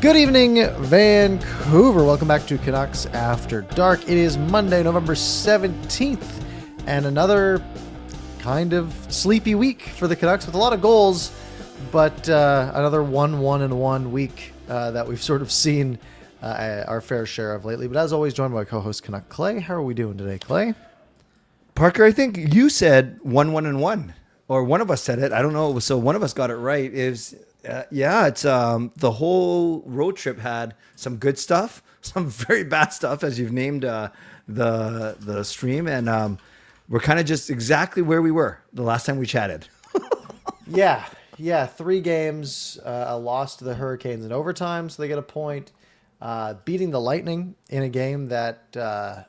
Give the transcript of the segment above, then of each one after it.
Good evening, Vancouver. Welcome back to Canucks After Dark. It is Monday, November 17th, and another kind of sleepy week for the Canucks with a lot of goals, but another 1-1-1 week that we've sort of seen our fair share of lately. But as always, joined by co-host Canuck Clay. How are we doing today, Clay? Parker, I think you said 1-1-1, or one of us said it. I don't know. So one of us got it right. It's the whole road trip had some good stuff, some very bad stuff, as you've named the stream, and we're kind of just exactly where we were the last time we chatted. Yeah. 3 games, a loss to the Hurricanes in overtime, so they get a point. Beating the Lightning in a game that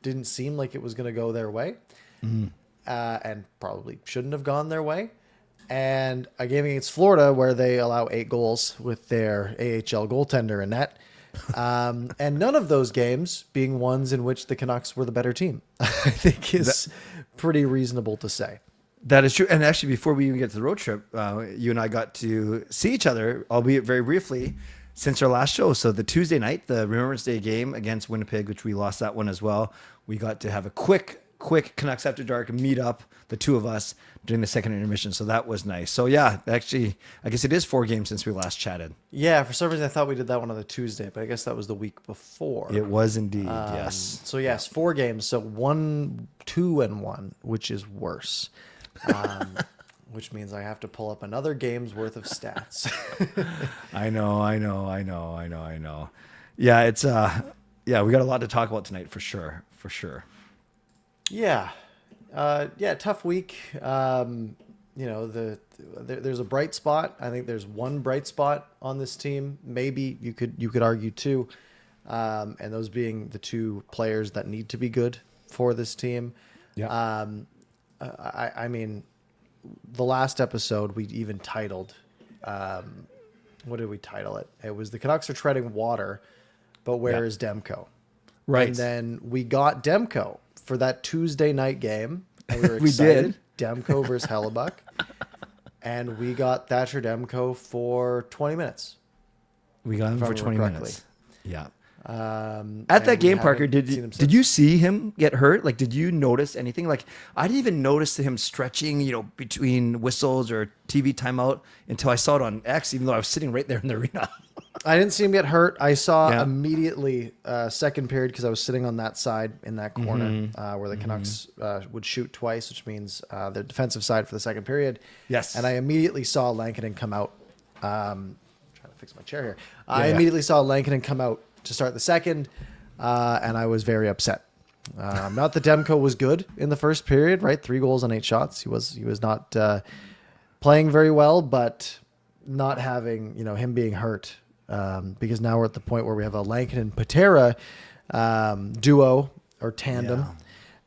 didn't seem like it was going to go their way, and probably shouldn't have gone their way. And a game against Florida where they allow 8 goals with their AHL goaltender in net. And none of those games being ones in which the Canucks were the better team, I think is pretty reasonable to say. That is true. And actually, before we even get to the road trip, you and I got to see each other, albeit very briefly, since our last show. So the Tuesday night, the Remembrance Day game against Winnipeg, which we lost that one as well. We got to have a quick Canucks After Dark meet up, the two of us, during the second intermission. So that was nice. So yeah, actually, I guess it is 4 games since we last chatted. Yeah, for some reason I thought we did that one on the Tuesday, but I guess that was the week before. It was indeed, yes. So yes, 4 games. So 1-2-1, which is worse. Which means I have to pull up another game's worth of stats. I know. Yeah, it's we got a lot to talk about tonight for sure. Yeah. Tough week. There's a bright spot. I think there's one bright spot on this team. Maybe you could argue 2. And those being the 2 players that need to be good for this team. Yeah. I mean, the last episode we even titled, what did we title it? It was "The Canucks are treading water, but where is Demko?" Right. And then we got Demko for that Tuesday night game. And we were excited. We did. Demko versus Hellebuck. And we got Thatcher Demko for 20 minutes. We got him for 20 minutes. Yeah. At that game, Parker, did you see him get hurt? Like, did you notice anything? Like, I didn't even notice him stretching, between whistles or TV timeout until I saw it on X, even though I was sitting right there in the arena. I didn't see him get hurt. I saw immediately second period because I was sitting on that side in that corner where the Canucks would shoot twice, which means the defensive side for the second period. Yes. And I immediately saw Lankinen come out. Trying to fix my chair here. I immediately saw Lankinen come out to start the second, and I was very upset. Not that Demko was good in the first period, right? 3 goals on 8 shots. He was not playing very well, but not having him being hurt, because now we're at the point where we have a Lankinen Patera duo or tandem,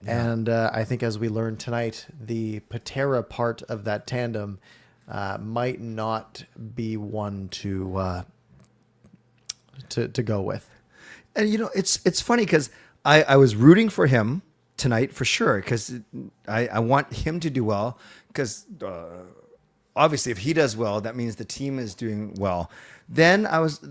and I think as we learned tonight, the Patera part of that tandem might not be one to go with. And it's funny because I was rooting for him tonight for sure, because I want him to do well, because obviously if he does well, that means the team is doing well. Then I was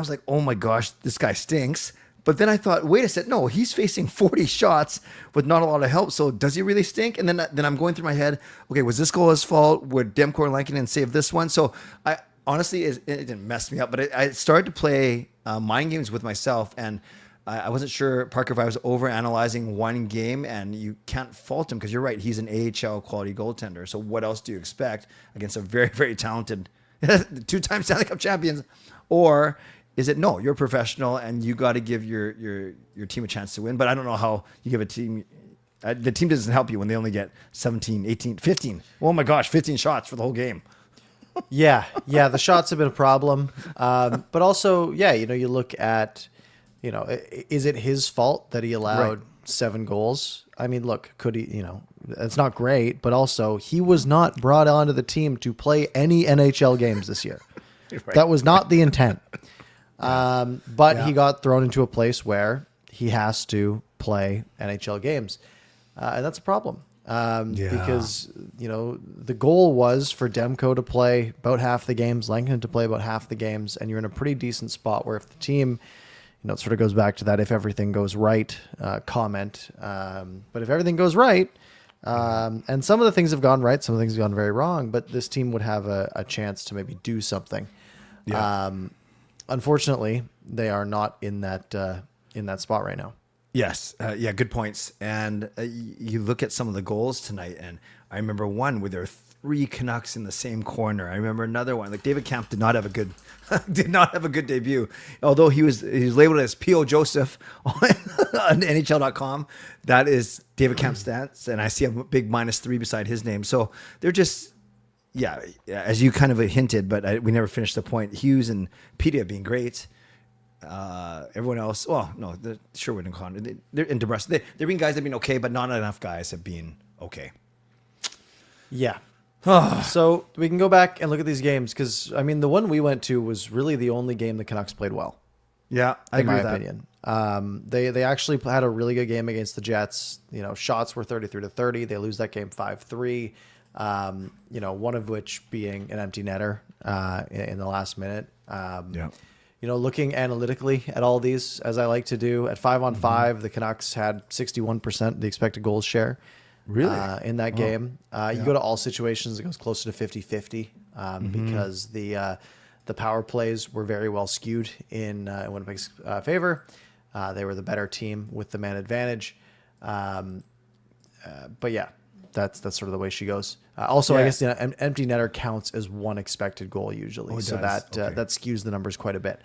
like, oh my gosh, this guy stinks. But then I thought, wait a second, no, he's facing 40 shots with not a lot of help. So does he really stink? And then I'm going through my head, okay, was this goal his fault? Would Demko and Lankinen save this one? So I honestly, it didn't mess me up, but I started to play mind games with myself, and I wasn't sure, Parker, if I was over-analyzing one game, and you can't fault him because you're right, he's an AHL quality goaltender. So what else do you expect against a very, very talented 2-time Stanley Cup champions? Or is it, no, you're a professional and you got to give your team a chance to win? But I don't know how you give a team... the team doesn't help you when they only get 17, 18, 15. Oh my gosh, 15 shots for the whole game. Yeah, the shots have been a problem. But also, you look at, is it his fault that he allowed 7 goals? I mean, look, could he, it's not great, but also he was not brought onto the team to play any NHL games this year. Right. That was not the intent. But he got thrown into a place where he has to play NHL games. And that's a problem. because, the goal was for Demko to play about half the games, Lankinen to play about half the games, and you're in a pretty decent spot where if the team, it sort of goes back to that if everything goes right comment. But if everything goes right, and some of the things have gone right, some of the things have gone very wrong, but this team would have a chance to maybe do something. Yeah. Unfortunately, they are not in that spot right now. Yes. Good points. And you look at some of the goals tonight, and I remember one where there were 3 Canucks in the same corner. I remember another one. Like David Kampf did not have a good debut. Although he was labeled as P.O. Joseph on NHL.com. That is David Kampf's stats, and I see a big -3 beside his name. So they're just, as you kind of hinted, but we never finished the point. Hughes and Pedia being great. Everyone else, they're Sherwood and Connor, they're in DeBrusque. They've been guys that have been okay, but not enough guys have been okay. Yeah. So we can go back and look at these games because, the one we went to was really the only game the Canucks played well. Yeah, I agree with that. In my opinion. They actually had a really good game against the Jets. Shots were 33-30. They lose that game 5-3. One of which being an empty netter in the last minute. Looking analytically at all these, as I like to do, at 5-on-5, the Canucks had 61% the expected goals share. Really? In that game. You go to all situations, it goes closer to 50-50 because the power plays were very well skewed in Winnipeg's favor. They were the better team with the man advantage. But yeah, that's sort of the way she goes. Also, I guess an empty netter counts as one expected goal usually. So that skews the numbers quite a bit.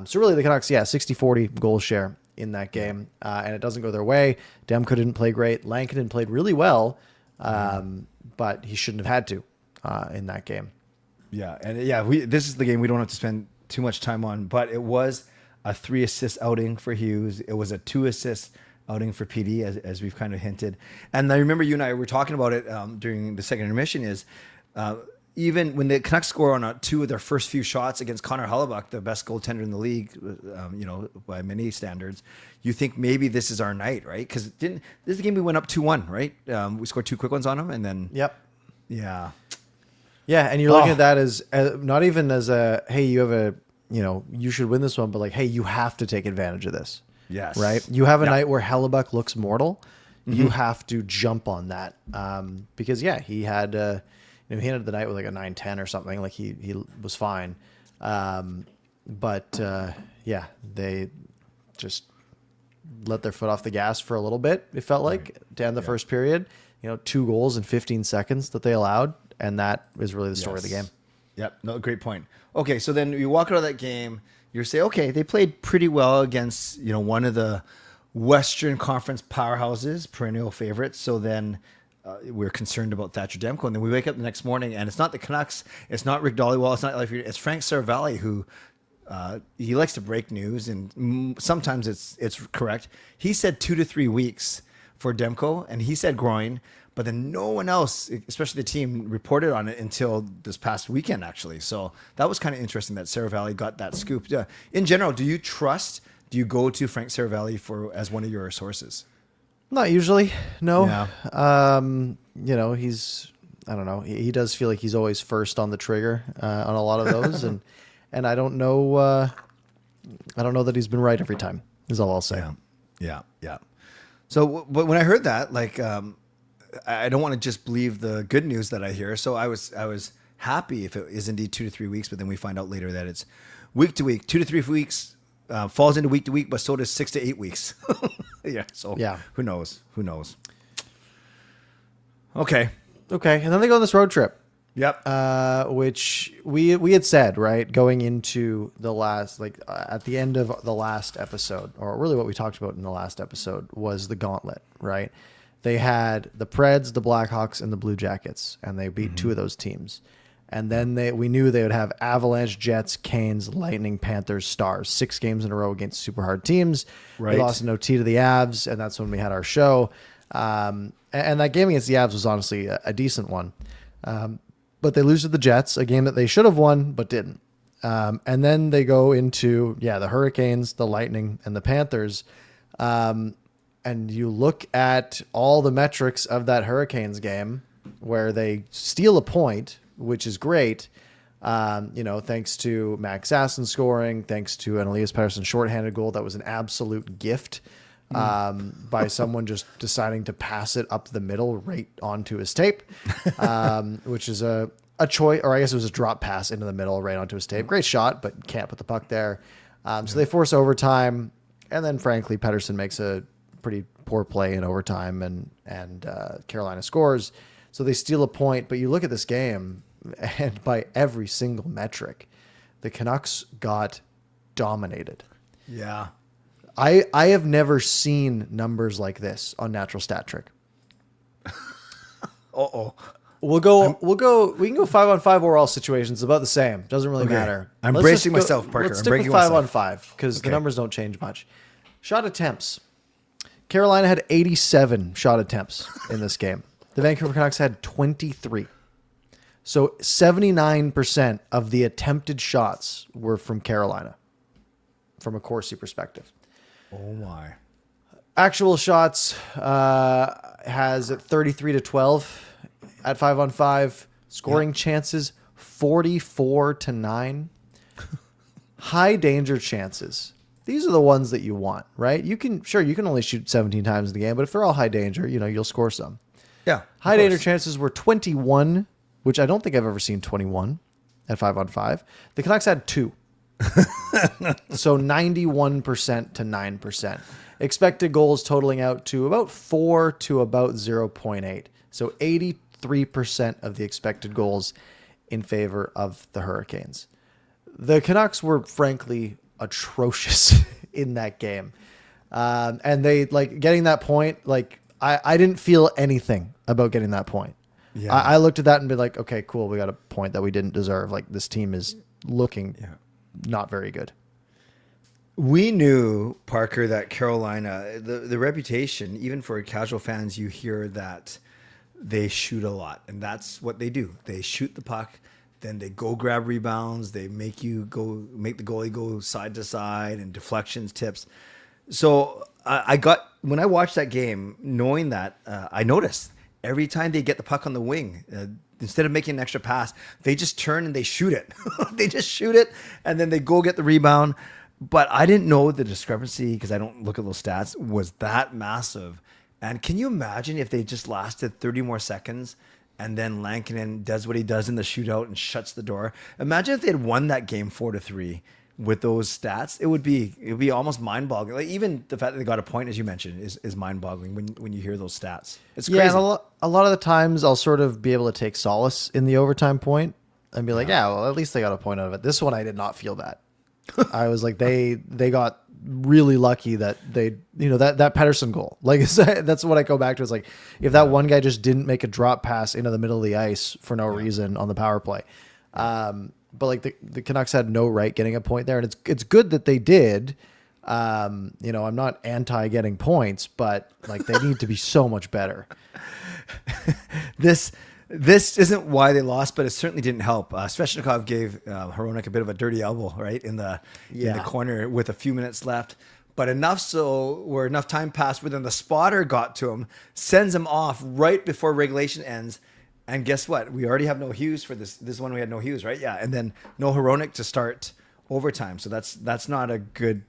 So really the Canucks, 60-40 goal share in that game. And it doesn't go their way. Demko didn't play great. Lankinen played really well, but he shouldn't have had to in that game. Yeah, and this is the game we don't have to spend too much time on, but it was a 3-assist outing for Hughes. It was a 2-assist outing for PD, as we've kind of hinted. And I remember you and I were talking about it during the second intermission is even when the Canucks score on 2 of their first few shots against Connor Hellebuyck, the best goaltender in the league, by many standards, you think maybe this is our night, right? Because this is the game we went up 2-1, right? We scored 2 quick ones on them, and then... Yep. Yeah. Yeah, and you're looking at that as not even as a, hey, you have you should win this one, but like, hey, you have to take advantage of this. Yes. Right? You have a night where Hellebuyck looks mortal. Mm-hmm. You have to jump on that. Because, he had he ended the night with like a 9-10 or something. Like he was fine. But they just let their foot off the gas for a little bit, it felt like, to end the first period. 2 goals in 15 seconds that they allowed. And that is really the story of the game. Yep. No, great point. Okay, so then you walk out of that game, you say, okay, they played pretty well against, one of the Western Conference powerhouses, perennial favorites. So then we're concerned about Thatcher Demko. And then we wake up the next morning, and it's not the Canucks, it's not Rick Dollywall, it's not it's Frank Saravalli, who he likes to break news, and sometimes it's correct. He said 2 to 3 weeks for Demko, and he said groin. But then no one else, especially the team, reported on it until this past weekend, actually. So that was kind of interesting that Saravalli got that scoop. In general, do you go to Frank Saravalli as one of your sources? Not usually, no. Yeah. He's, I don't know. He does feel like he's always first on the trigger on a lot of those. and I don't know that he's been right every time, is all I'll say. Yeah. So, but when I heard that, I don't want to just believe the good news that I hear. So I was happy if it is indeed 2 to 3 weeks, but then we find out later that it's week to week. 2 to 3 weeks falls into week to week, but so does 6 to 8 weeks. So who knows? Okay. And then they go on this road trip. Yep. Which we had said, right, going into the last, at the end of the last episode, or really what we talked about in the last episode was the gauntlet, right? They had the Preds, the Blackhawks, and the Blue Jackets, and they beat 2 of those teams. And then we knew they would have Avalanche, Jets, Canes, Lightning, Panthers, Stars, 6 games in a row against super hard teams. Right. They lost an OT to the Avs, and that's when we had our show. And that game against the Avs was honestly a decent one. But they lose to the Jets, a game that they should have won but didn't. And then they go into the Hurricanes, the Lightning, and the Panthers. And you look at all the metrics of that Hurricanes game where they steal a point, which is great. Thanks to Max Sasson scoring, thanks to an Elias Pettersson shorthanded goal that was an absolute gift by someone just deciding to pass it up the middle right onto his tape, which is a choice, or I guess it was a drop pass into the middle right onto his tape. Great shot, but can't put the puck there. So they force overtime, and then frankly, Pettersson makes a pretty poor play in overtime, and Carolina scores. So they steal a point, but you look at this game, and by every single metric, the Canucks got dominated. Yeah. I have never seen numbers like this on Natural Stat Trick. Uh-oh. We can go 5-on-5 overall situations, about the same. Doesn't really matter. I'm Let's bracing just myself, Parker. Let's I'm stick with breaking myself. 5-on-5 because the numbers don't change much. Shot attempts. Carolina had 87 shot attempts in this game. The Vancouver Canucks had 23. So 79% of the attempted shots were from Carolina, from a Corsi perspective. Oh my! Actual shots has 33-12 at 5-on-5. Scoring chances 44-9. High danger chances. These are the ones that you want, right? You can only shoot 17 times in the game, but if they're all high danger, you'll score some. Yeah. High danger chances were 21, which I don't think I've ever seen 21 at 5-on-5. The Canucks had 2. So 91% to 9%. Expected goals totaling out to about 4 to about 0.8. So 83% of the expected goals in favor of the Hurricanes. The Canucks were frankly atrocious in that game. And they getting that point. I didn't feel anything about getting that point. Yeah. I looked at that and be like, okay, cool. We got a point that we didn't deserve. This team is looking not very good. We knew, Parker, that Carolina, the reputation, even for casual fans, you hear that they shoot a lot, and that's what they do. They shoot the puck, then they go grab rebounds, they make the goalie go side to side, and deflections, tips. So when I watched that game, knowing that, I noticed every time they get the puck on the wing, instead of making an extra pass, they just turn and they shoot it. They just shoot it, and then they go get the rebound. But I didn't know the discrepancy, because I don't look at those stats, was that massive. And can you imagine if they just lasted 30 more seconds and then Lankinen does what he does in the shootout and shuts the door? Imagine if they had won that game 4-3 with those stats. It would be almost mind-boggling. Even the fact that they got a point, as you mentioned, is mind-boggling when you hear those stats. It's crazy. Yeah, and a lot of the times I'll sort of be able to take solace in the overtime point and be like, well, at least they got a point out of it. This one I did not feel that. I was like, they got really lucky that they, that Pettersson goal. That's what I go back to. Is like, if that one guy just didn't make a drop pass into the middle of the ice for no reason on the power play. But the Canucks had no right getting a point there, and it's good that they did. I'm not anti getting points, but they need to be so much better. This isn't why they lost, but it certainly didn't help. Svechnikov gave Hronek a bit of a dirty elbow, right, in the corner with a few minutes left. But enough time passed where then the spotter got to him, sends him off right before regulation ends. And guess what? We already have no Hughes for this. This one we had no Hughes, right? Yeah, and then no Hronek to start overtime. So that's not a good.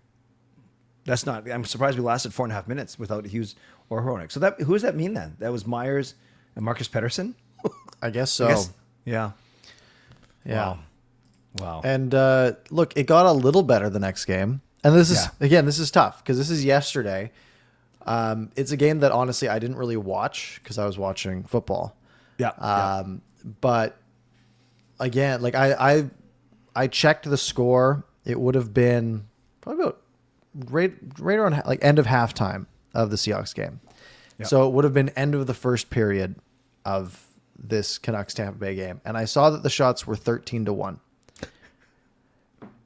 That's not. I'm surprised we lasted 4.5 minutes without Hughes or Hronek. So who does that mean then? That was Myers and Marcus Pettersson. I guess so. Yeah. Wow. And look, it got a little better the next game. And this is tough because this is yesterday. It's a game that honestly I didn't really watch because I was watching football. Yeah. But again, I checked the score. It would have been probably about right around end of halftime of the Seahawks game. Yeah. So it would have been end of the first period of this Canucks Tampa Bay game. And I saw that the shots were 13-1.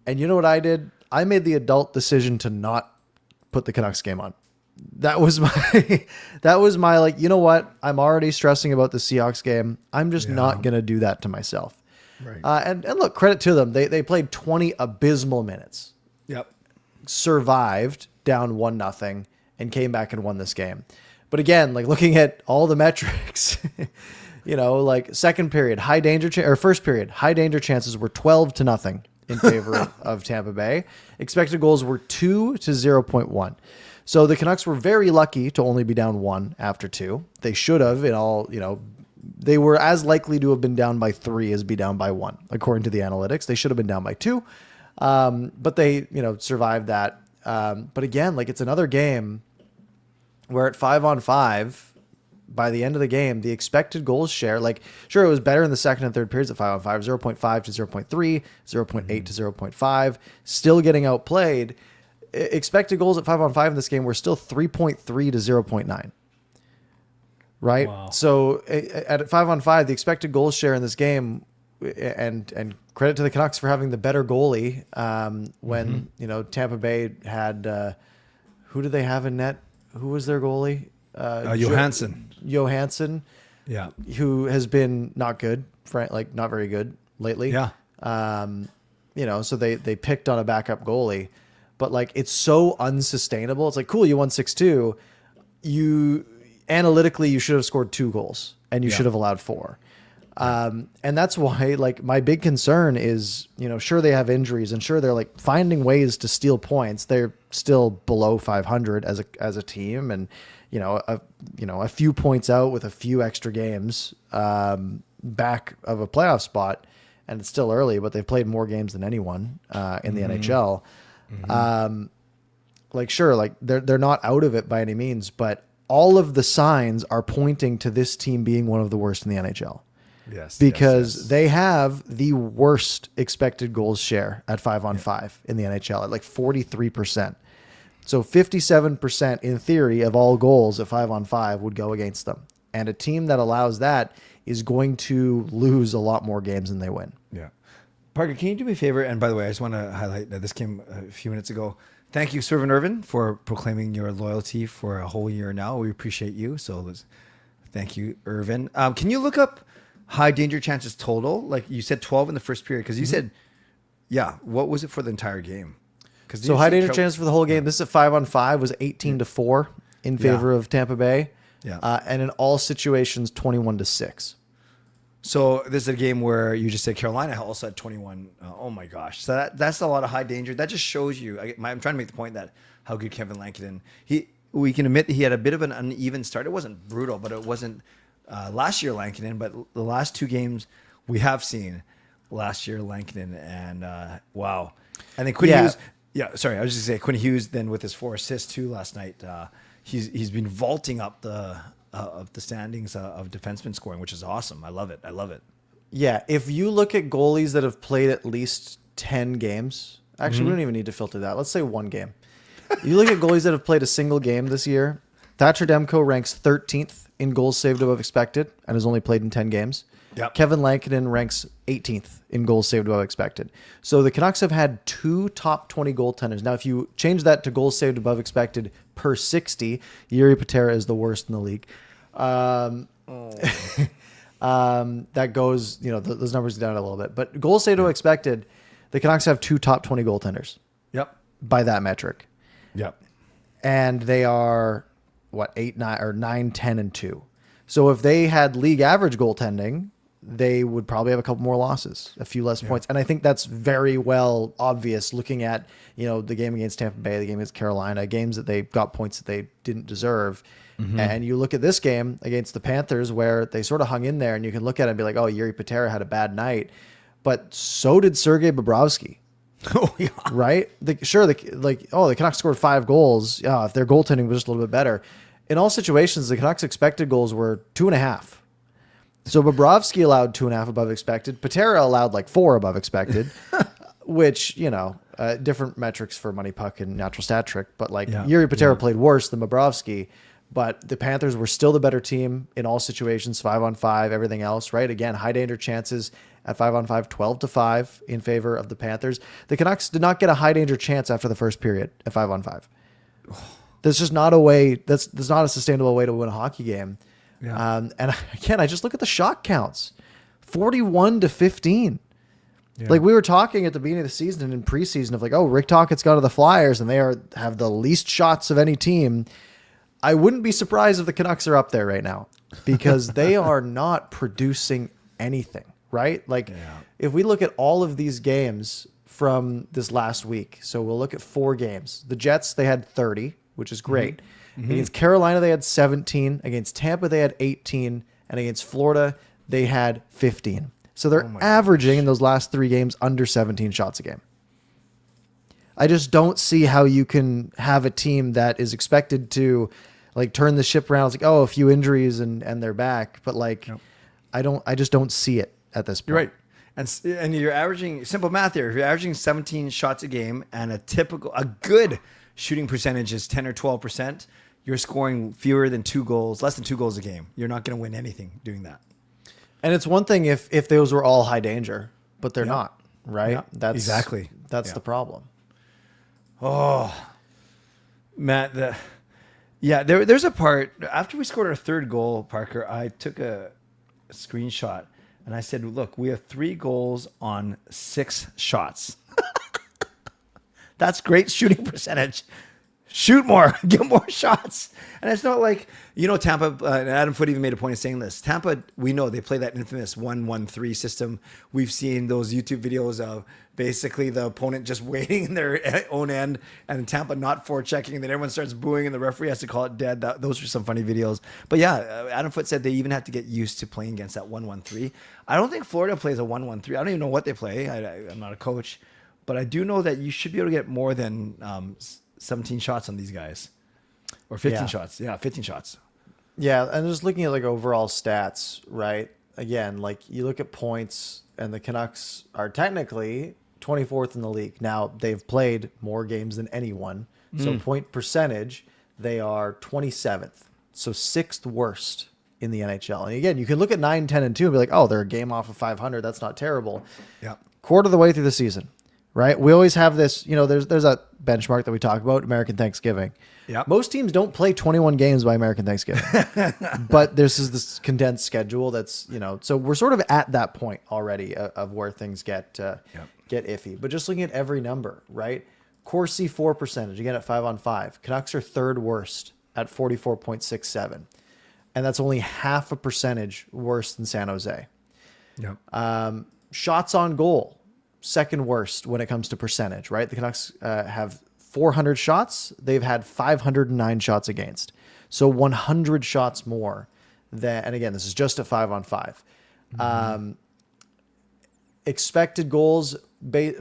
And you know what I did? I made the adult decision to not put the Canucks game on. That was my you know what? I'm already stressing about the Seahawks game. I'm just not going to do that to myself. Right. And look, credit to them. They played 20 abysmal minutes. Yep. Survived down 1-0 and came back and won this game. But again, like looking at all the metrics, like second period, first period, high danger chances were 12-0 in favor of Tampa Bay. Expected goals were 2-0.1. So the Canucks were very lucky to only be down 1 after 2. They should have they were as likely to have been down by 3 as be down by 1, according to the analytics. They should have been down by 2. But they, survived that. But again, like it's another game where at 5-on-5, by the end of the game, the expected goals share, like, sure, it was better in the second and third periods at 5-on-5, 0.5 to 0.3, 0.8 to 0.5, still getting outplayed. Expected goals at 5-on-5 in this game were still 3.3 to 0.9. Right? Wow. So at 5-on-5, the expected goals share in this game, and credit to the Canucks for having the better goalie, when, Tampa Bay had, who did they have in net? Who was their goalie? Johansson, Yeah. who has been not good, not very good lately. Yeah. So they picked on a backup goalie, but like it's so unsustainable. It's like, cool, you won 6-2. You analytically you should have scored 2 goals and you should have allowed 4. And that's why, like, my big concern is, sure they have injuries and sure they're like finding ways to steal points. They're still below 500 as a team, and a few points out with a few extra games back of a playoff spot, and it's still early, but they've played more games than anyone in the NHL. They're not out of it by any means, but all of the signs are pointing to this team being one of the worst in the NHL. Yes. Because they have the worst expected goals share at 5-on-5 in the NHL at like 43%. So 57% in theory of all goals at 5-on-5 would go against them. And a team that allows that is going to lose a lot more games than they win. Yeah. Parker, can you do me a favor? And by the way, I just want to highlight that this came a few minutes ago. Thank you, Servant Irvin, for proclaiming your loyalty for a whole year now. We appreciate you. So thank you, Irvin. Can you look up high danger chances total? Like you said 12 in the first period, because you said, what was it for the entire game? So high danger chances for the whole game. This is at 5-on-5 was 18-4 in favor of Tampa Bay. Yeah. And in all situations, 21-6. So this is a game where you just said Carolina also had 21. Oh my gosh. So that's a lot of high danger. That just shows you, I'm trying to make the point that how good Kevin Lankinen, we can admit that he had a bit of an uneven start. It wasn't brutal, but it wasn't last year Lankinen, but the last 2 games we have seen last year Lankinen, and wow. And then Quinn Hughes. Yeah, sorry, I was just going to say Quinn Hughes then with his 4 assists too last night. He's been vaulting up the standings of defenseman scoring, which is awesome. I love it. Yeah, if you look at goalies that have played at least 10 games, actually we don't even need to filter that. Let's say 1 game. You look at goalies that have played a single game this year. Thatcher Demko ranks 13th in goals saved above expected and has only played in 10 games. Yep. Kevin Lankinen ranks 18th in goals saved above expected. So the Canucks have had 2 top 20 goaltenders. Now, if you change that to goals saved above expected per 60, Jiri Patera is the worst in the league. That goes, those numbers down a little bit. But goals saved above expected, the Canucks have 2 top 20 goaltenders. Yep. By that metric. Yep. And they are, 8, 9, or 9, 10, and 2. So if they had league average goaltending, they would probably have a couple more losses, a few less points. And I think that's very well obvious looking at, the game against Tampa Bay, the game against Carolina, games that they got points that they didn't deserve. And you look at this game against the Panthers where they sort of hung in there, and you can look at it and be like, oh, Jiri Patera had a bad night. But so did Sergei Bobrovsky. Oh, yeah. Right? The Canucks scored 5 goals. If their goaltending was just a little bit better. In all situations, the Canucks' expected goals were 2.5. So Bobrovsky allowed 2.5 above expected. Patera allowed 4 above expected, which, different metrics for Money Puck and Natural Stat Trick. But Jiri Patera played worse than Bobrovsky. But the Panthers were still the better team in all situations, 5-on-5, everything else, right? Again, high danger chances at 5-on-5, 12-5 in favor of the Panthers. The Canucks did not get a high danger chance after the first period at 5-on-5. That's just not a way. That's not a sustainable way to win a hockey game. Yeah. And again, I just look at the shot counts, 41-15. Yeah. Like we were talking at the beginning of the season and in preseason of like, oh, Rick Tocchet's gone to the Flyers and they have the least shots of any team. I wouldn't be surprised if the Canucks are up there right now because they are not producing anything, right? Like if we look at all of these games from this last week, so we'll look at 4 games. The Jets, they had 30, which is great. Against Carolina, they had 17. Against Tampa, they had 18. And against Florida, they had 15. So they're averaging in those last 3 games under 17 shots a game. I just don't see how you can have a team that is expected to like turn the ship around. It's like, oh, a few injuries and they're back. But like, I just don't see it at this point. You're right. And you're averaging, simple math here, if you're averaging 17 shots a game and a good shooting percentage is 10 or 12%, you're scoring fewer than 2 goals, less than 2 goals a game. You're not going to win anything doing that. And it's one thing if those were all high danger, but they're not, right? Yeah, That's the problem. Oh, Matt, there's a part after we scored our 3rd goal, Parker, I took a screenshot and I said, look, we have 3 goals on 6 shots. That's great shooting percentage. Shoot more, get more shots. And it's not like, Tampa, Adam Foote even made a point of saying this. Tampa, we know they play that infamous 1-1-3 system. We've seen those YouTube videos of basically the opponent just waiting in their own end and Tampa not forechecking. And then everyone starts booing and the referee has to call it dead. Those are some funny videos. But yeah, Adam Foote said they even have to get used to playing against that 1-1-3. I don't think Florida plays a 1-1-3. I don't even know what they play. I'm not a coach. But I do know that you should be able to get more than 17 shots on these guys. Or 15 shots. Yeah, 15 shots. Yeah, and just looking at like overall stats, right? Again, like you look at points and the Canucks are technically 24th in the league. Now, they've played more games than anyone. So point percentage, they are 27th. So 6th worst in the NHL. And again, you can look at 9, 10, and 2 and be like, oh, they're a game off of 500. That's not terrible. Yeah. Quarter of the way through the season, right? We always have this, there's a benchmark that we talk about, American Thanksgiving. Yep. Most teams don't play 21 games by American Thanksgiving, but this condensed schedule that's, so we're sort of at that point already of where things get iffy. But just looking at every number, right? Corsi 4 percentage, again at 5-on-5. Canucks are 3rd worst at 44.67. And that's only half a percentage worse than San Jose. Yep. Shots on goal, 2nd worst when it comes to percentage, right? The Canucks have 400 shots. They've had 509 shots against. So 100 shots more than, and again, this is just at 5-on-5. Expected goals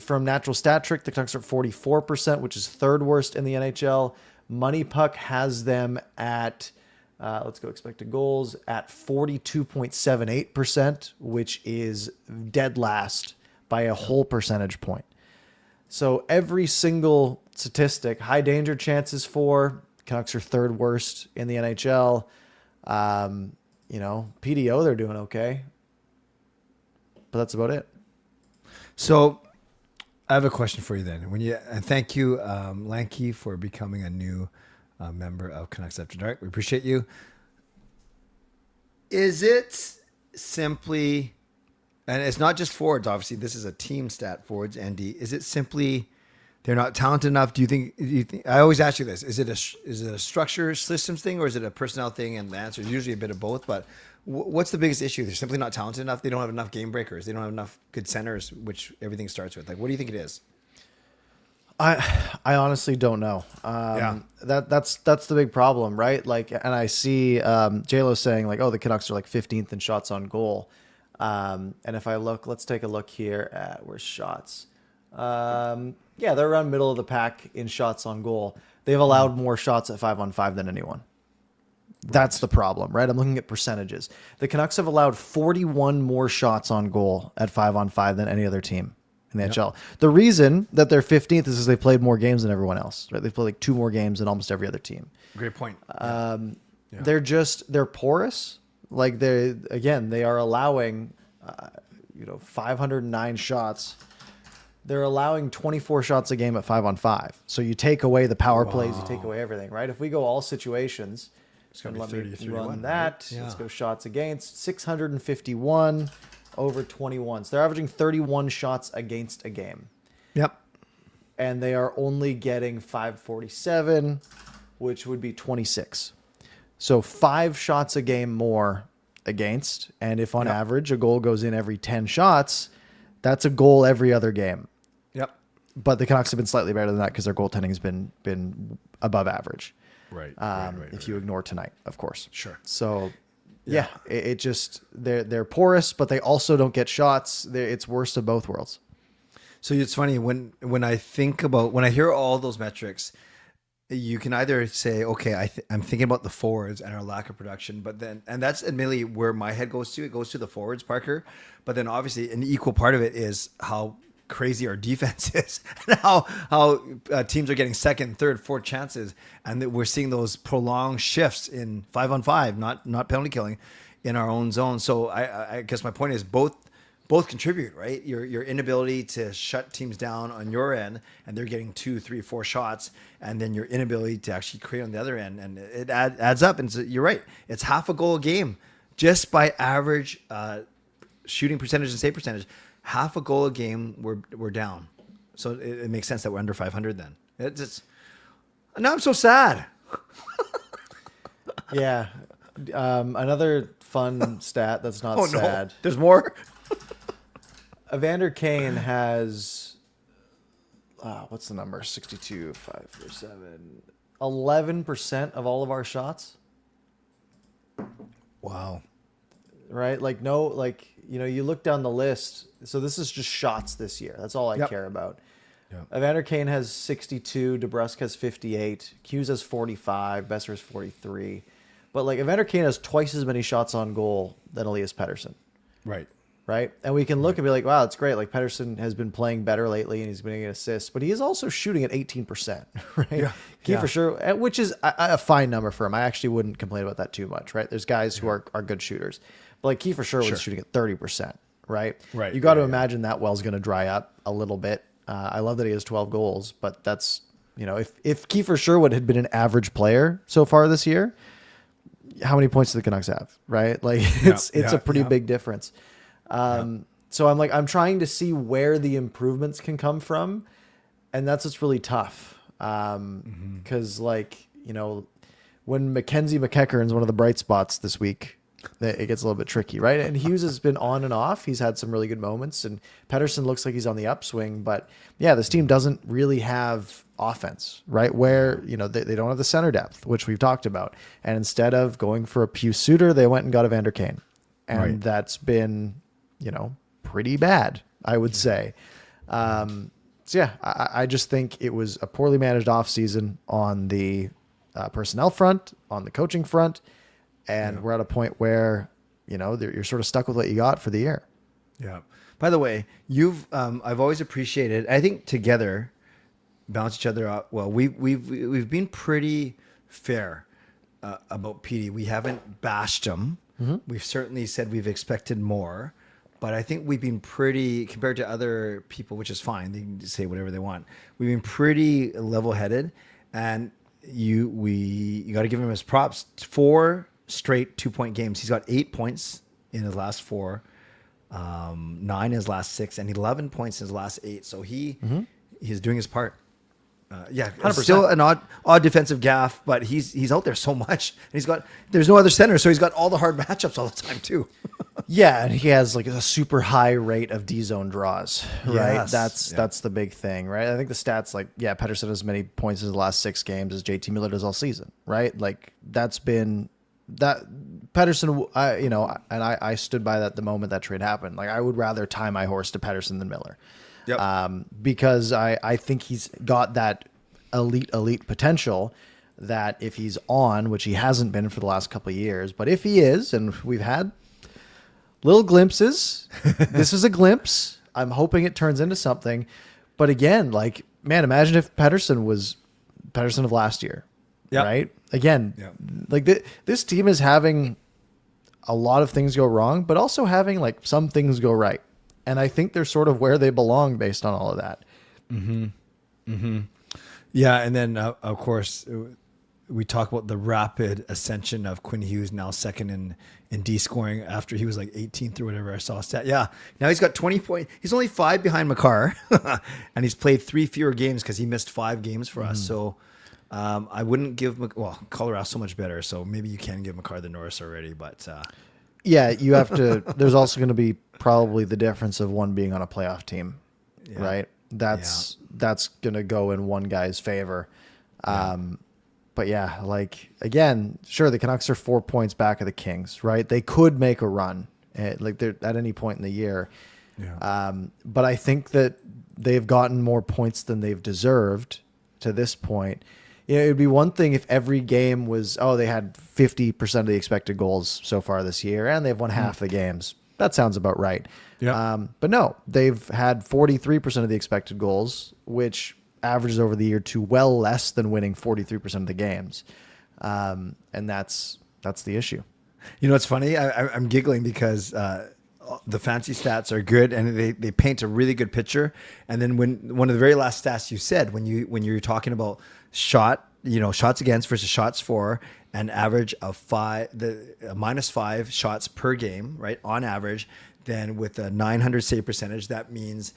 from natural stat trick, the Canucks are at 44%, which is 3rd worst in the NHL. Money Puck has them at, let's go expected goals, at 42.78%, which is dead last by a whole percentage point. So every single statistic, high danger chances for, Canucks are 3rd worst in the NHL. PDO, they're doing okay. But that's about it. So I have a question for you then. And thank you, Lanky, for becoming a new member of Canucks After Dark. We appreciate you. Is it simply, and it's not just forwards, obviously, this is a team stat, forwards and D. Is it simply they're not talented enough? Do you think I always ask you this, is it a structure systems thing or is it a personnel thing? And the answer is usually a bit of both, but what's the biggest issue? They're simply not talented enough. They don't have enough game breakers. They don't have enough good centers, which everything starts with. Like, what do you think it is? I honestly don't know. That's the big problem, right? Like, and I see J-Lo saying like, oh, the Canucks are like 15th in shots on goal. And if I look, let's take a look here at where's shots. Yeah, they're around middle of the pack in shots on goal. They've allowed more shots at 5-on-5 than anyone. That's the problem, right? I'm looking at percentages. The Canucks have allowed 41 more shots on goal at 5-on-5 than any other team in the NHL. The reason that they're 15th is because they played more games than everyone else, right? They played like 2 more games than almost every other team. Great point. They're porous. Like they are allowing, 509 shots. They're allowing 24 shots a game at 5-on-5. So you take away the power plays, you take away everything, right? If we go all situations, it's going to be let 30 me run right? that. Yeah. Let's go shots against 651 over 21. So they're averaging 31 shots against a game. Yep. And they are only getting 547, which would be 26. So 5 shots a game more against. And if on average a goal goes in every 10 shots, that's a goal every other game. Yep. But the Canucks have been slightly better than that because their goaltending has been above average. Right. If you ignore tonight, of course. Sure. So yeah, it just they're porous, but they also don't get shots. It's worst of both worlds. So it's funny when I think about when I hear all those metrics, you can either say, okay, I'm thinking about the forwards and our lack of production, but then and that's admittedly where my head goes to. It goes to the forwards, Parker. But then obviously an equal part of it is how crazy our defense is and how teams are getting second, third, fourth chances, and that we're seeing those prolonged shifts in 5-on-5, not penalty killing, in our own zone. So I guess my point is both contribute, right? Your inability to shut teams down on your end, and they're getting 2, 3, 4 shots, and then your inability to actually create on the other end, and it adds up. And so you're right, it's half a goal a game just by average shooting percentage and save percentage. Half a goal a game, we're down. So it makes sense that we're under 500 then. Now I'm so sad. Yeah. Another fun stat that's not sad. No, there's more. Evander Kane has, what's the number? 62, 5, 4, 7, 11% of all of our shots. Wow. Right? Like, no, like, you know, you look down the list. So this is just shots this year. That's all I care about. Yep. Evander Kane has 62. DeBrusk has 58. Hughes has 45. Besser has 43. But, like, Evander Kane has twice as many shots on goal than Elias Pettersson. Right. Right? And we can look and be like, wow, it's great. Like, Pettersson has been playing better lately, and he's been getting assists. But he is also shooting at 18%, right? Yeah. For sure, which is a fine number for him. I actually wouldn't complain about that too much, right? There's guys who are good shooters. But, like, Kiefer Sherwood's was shooting at 30%, right? Right. You got to imagine that well's going to dry up a little bit. I love that he has 12 goals, but that's, you know, if Kiefer Sherwood had been an average player so far this year, how many points do the Canucks have, right? Like, it's a pretty big difference. So I'm trying to see where the improvements can come from, and that's what's really tough. Because like, you know, when Mackenzie McEachern's one of the bright spots this week, it gets a little bit tricky, right? And Hughes has been on and off. He's had some really good moments, and Pettersson looks like he's on the upswing. But yeah, this team doesn't really have offense, right? Where, you know, they don't have the center depth, which we've talked about. And instead of going for a Pius Suter, they went and got Evander Kane. And that's been, you know, pretty bad, I would say. So yeah, I just think it was a poorly managed offseason on the personnel front, on the coaching front. And we're at a point where, you know, you're sort of stuck with what you got for the year. Yeah. By the way, I've always appreciated, I think together, balance each other out. Well, we've been pretty fair about PD. We haven't bashed him. Mm-hmm. We've certainly said we've expected more, but I think we've been pretty, compared to other people, which is fine. They can say whatever they want. We've been pretty level-headed, and you got to give him his props. 4 straight 2-point games. He's got 8 points in his last 4, 9 in his last 6, and 11 points in his last 8. So he's doing his part. 100%. Still an odd defensive gaff, but he's out there so much. And there's no other center, so he's got all the hard matchups all the time too. Yeah, and he has like a super high rate of D zone draws, right? Yes. That's the big thing, right? I think the stats like, yeah, Pettersson has as many points in the last 6 games as JT Miller does all season, right? Like that's been that Pettersson, I stood by that the moment that trade happened. Like I would rather tie my horse to Pettersson than Miller. Yep. Because I think he's got that elite potential that if he's on, which he hasn't been for the last couple of years, but if he is, and we've had little glimpses, this is a glimpse. I'm hoping it turns into something. But again, like, man, imagine if Pettersson was Pettersson of last year, right? Again, like this team is having a lot of things go wrong, but also having like some things go right. And I think they're sort of where they belong based on all of that. Mm-hmm. Mm-hmm. Yeah, and then of course, we talk about the rapid ascension of Quinn Hughes, now second in D scoring after he was like 18th or whatever I saw stat. Yeah. Now he's got 20 points. He's only 5 behind Makar and he's played 3 fewer games because he missed 5 games for us. So I wouldn't give, Colorado's so much better. So maybe you can give Makar the Norris already, but yeah, you have to, there's also going to be probably the difference of one being on a playoff team, right? That's going to go in one guy's favor. But yeah, like, again, sure, the Canucks are 4 points back of the Kings, right? They could make a run like they're at any point in the year. Yeah. But I think that they've gotten more points than they've deserved to this point. You know, it'd be one thing if every game was, they had 50% of the expected goals so far this year and they've won half the games. That sounds about right. Yeah. But no, they've had 43% of the expected goals, which averages over the year to well less than winning 43% of the games. And that's the issue. You know, it's funny. I'm giggling because the fancy stats are good and they paint a really good picture. And then when one of the very last stats you said, when you're talking about shots against versus shots for, an average of -5 shots per game, right? On average, then with a .900 save percentage, that means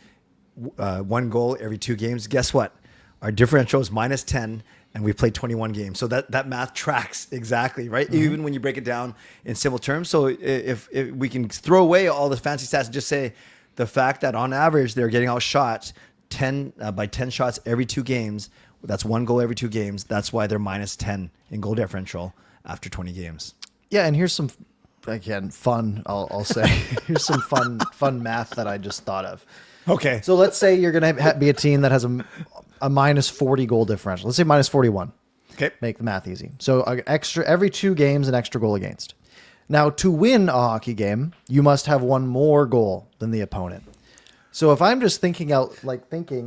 1 goal every 2 games. Guess what? Our differential is -10 and we played 21 games. So that math tracks exactly, right? Mm-hmm. Even when you break it down in simple terms. So if we can throw away all the fancy stats and just say the fact that on average they're getting outshot 10 by 10 shots every 2 games, that's 1 goal every 2 games. That's why they're -10 in goal differential after 20 games. Yeah, and here's some, again, fun, I'll say. Here's some fun math that I just thought of. Okay. So let's say you're going to be a team that has a -40 goal differential. Let's say -41. Okay. Make the math easy. So every 2 games, an extra goal against. Now, to win a hockey game, you must have 1 more goal than the opponent. So if I'm just thinking,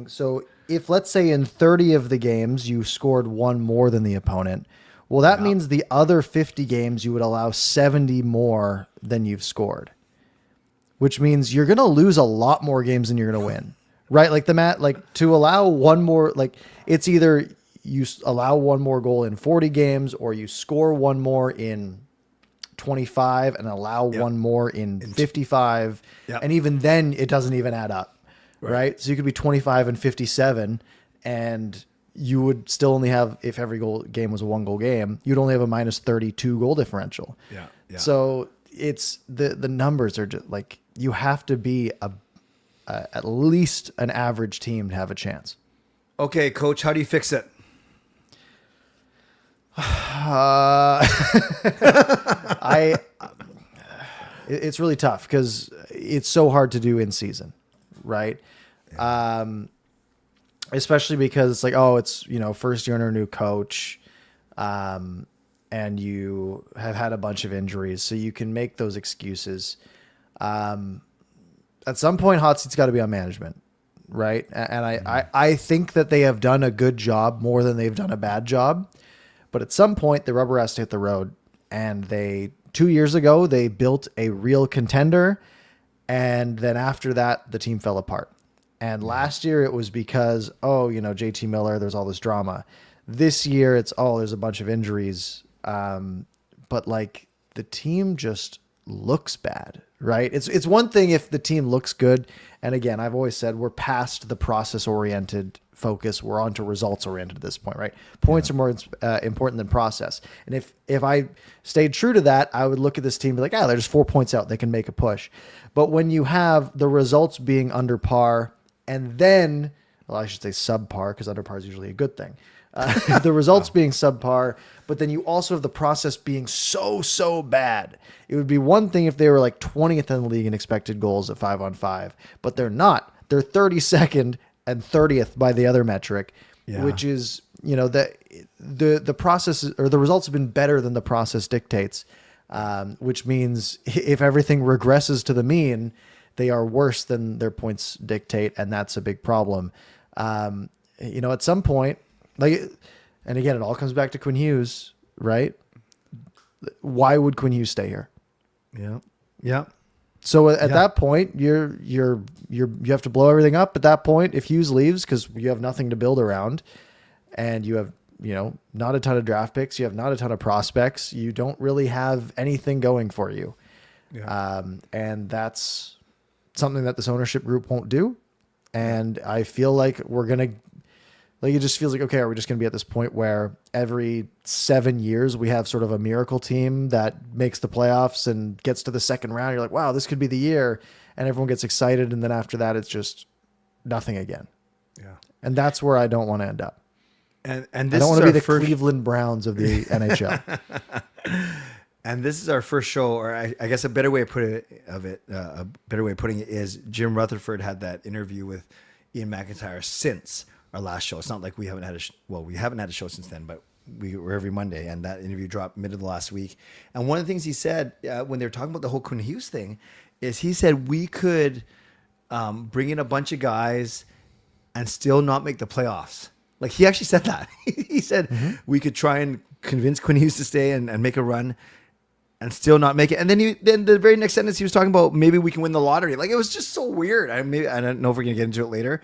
so if let's say in 30 of the games you scored 1 more than the opponent, well, that means the other 50 games you would allow 70 more than you've scored, which means you're going to lose a lot more games than you're going to win, right? Like to allow 1 more, like it's either you allow 1 more goal in 40 games or you score 1 more in 25 and allow 1 more in 55. And even then it doesn't even add up. Right. So you could be 25 and 57 and you would still only have, if every game was a 1 goal game, you'd only have a -32 goal differential. Yeah. So it's the numbers are just like, you have to be at least an average team to have a chance. Okay, coach, how do you fix it? It's really tough because it's so hard to do in season. Right. Yeah. Especially because it's like, it's, first year under a new coach. And you have had a bunch of injuries, so you can make those excuses. At some point, hot seat's got to be on management. Right. And I think that they have done a good job more than they've done a bad job. But at some point the rubber has to hit the road, and 2 years ago, they built a real contender. And then after that, the team fell apart. And last year it was because, JT Miller, there's all this drama. This year it's, there's a bunch of injuries. But like the team just looks bad, right? It's one thing if the team looks good. And again, I've always said we're past the process-oriented focus. We're on to results-oriented at this point, right? Points are more important than process. And if I stayed true to that, I would look at this team and be like, they're just 4 points out. They can make a push. But when you have the results being under par and then, I should say subpar, because under par is usually a good thing. The results being subpar, but then you also have the process being so bad. It would be one thing if they were like 20th in the league in expected goals at 5-on-5, but they're not. They're 32nd and 30th by the other metric, which is, the process or the results have been better than the process dictates, which means if everything regresses to the mean, they are worse than their points dictate, and that's a big problem. At some point, and again, it all comes back to Quinn Hughes, right? Why would Quinn Hughes stay here? Yeah. So at that point, you have to blow everything up. At that point, if Hughes leaves because you have nothing to build around, and you have not a ton of draft picks. You have not a ton of prospects. You don't really have anything going for you. Yeah. And that's something that this ownership group won't do. And I feel like it just feels like, okay, are we just going to be at this point where every 7 years we have sort of a miracle team that makes the playoffs and gets to the second round? You're like, wow, this could be the year. And everyone gets excited. And then after that, it's just nothing again. Yeah. And that's where I don't want to end up. And I this don't is want to be our the first, Cleveland Browns of the NHL. and this is our first show, or I guess a better way of putting it is Jim Rutherford had that interview with Ian McIntyre since our last show. It's not like we haven't had we haven't had a show since then, but we were every Monday, and that interview dropped mid of the last week. And one of the things he said when they were talking about the whole Quinn Hughes thing is he said we could bring in a bunch of guys and still not make the playoffs. Like, he actually said that. He said we could try and convince Quinn Hughes to stay and make a run and still not make it. And then the very next sentence he was talking about maybe we can win the lottery. Like, it was just so weird. I don't know if we're gonna get into it later,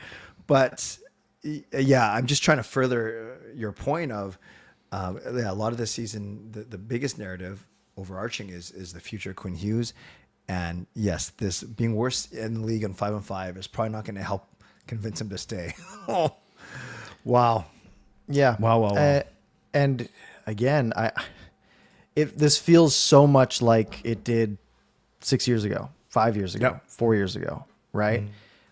but yeah, I'm just trying to further your point of a lot of this season. The biggest narrative overarching is the future of Quinn Hughes. And yes, this being worse in the league on 5-5 is probably not going to help convince him to stay. Oh, wow. Yeah. Wow. And again, this feels so much like it did 6 years ago, 5 years ago, 4 years ago, right?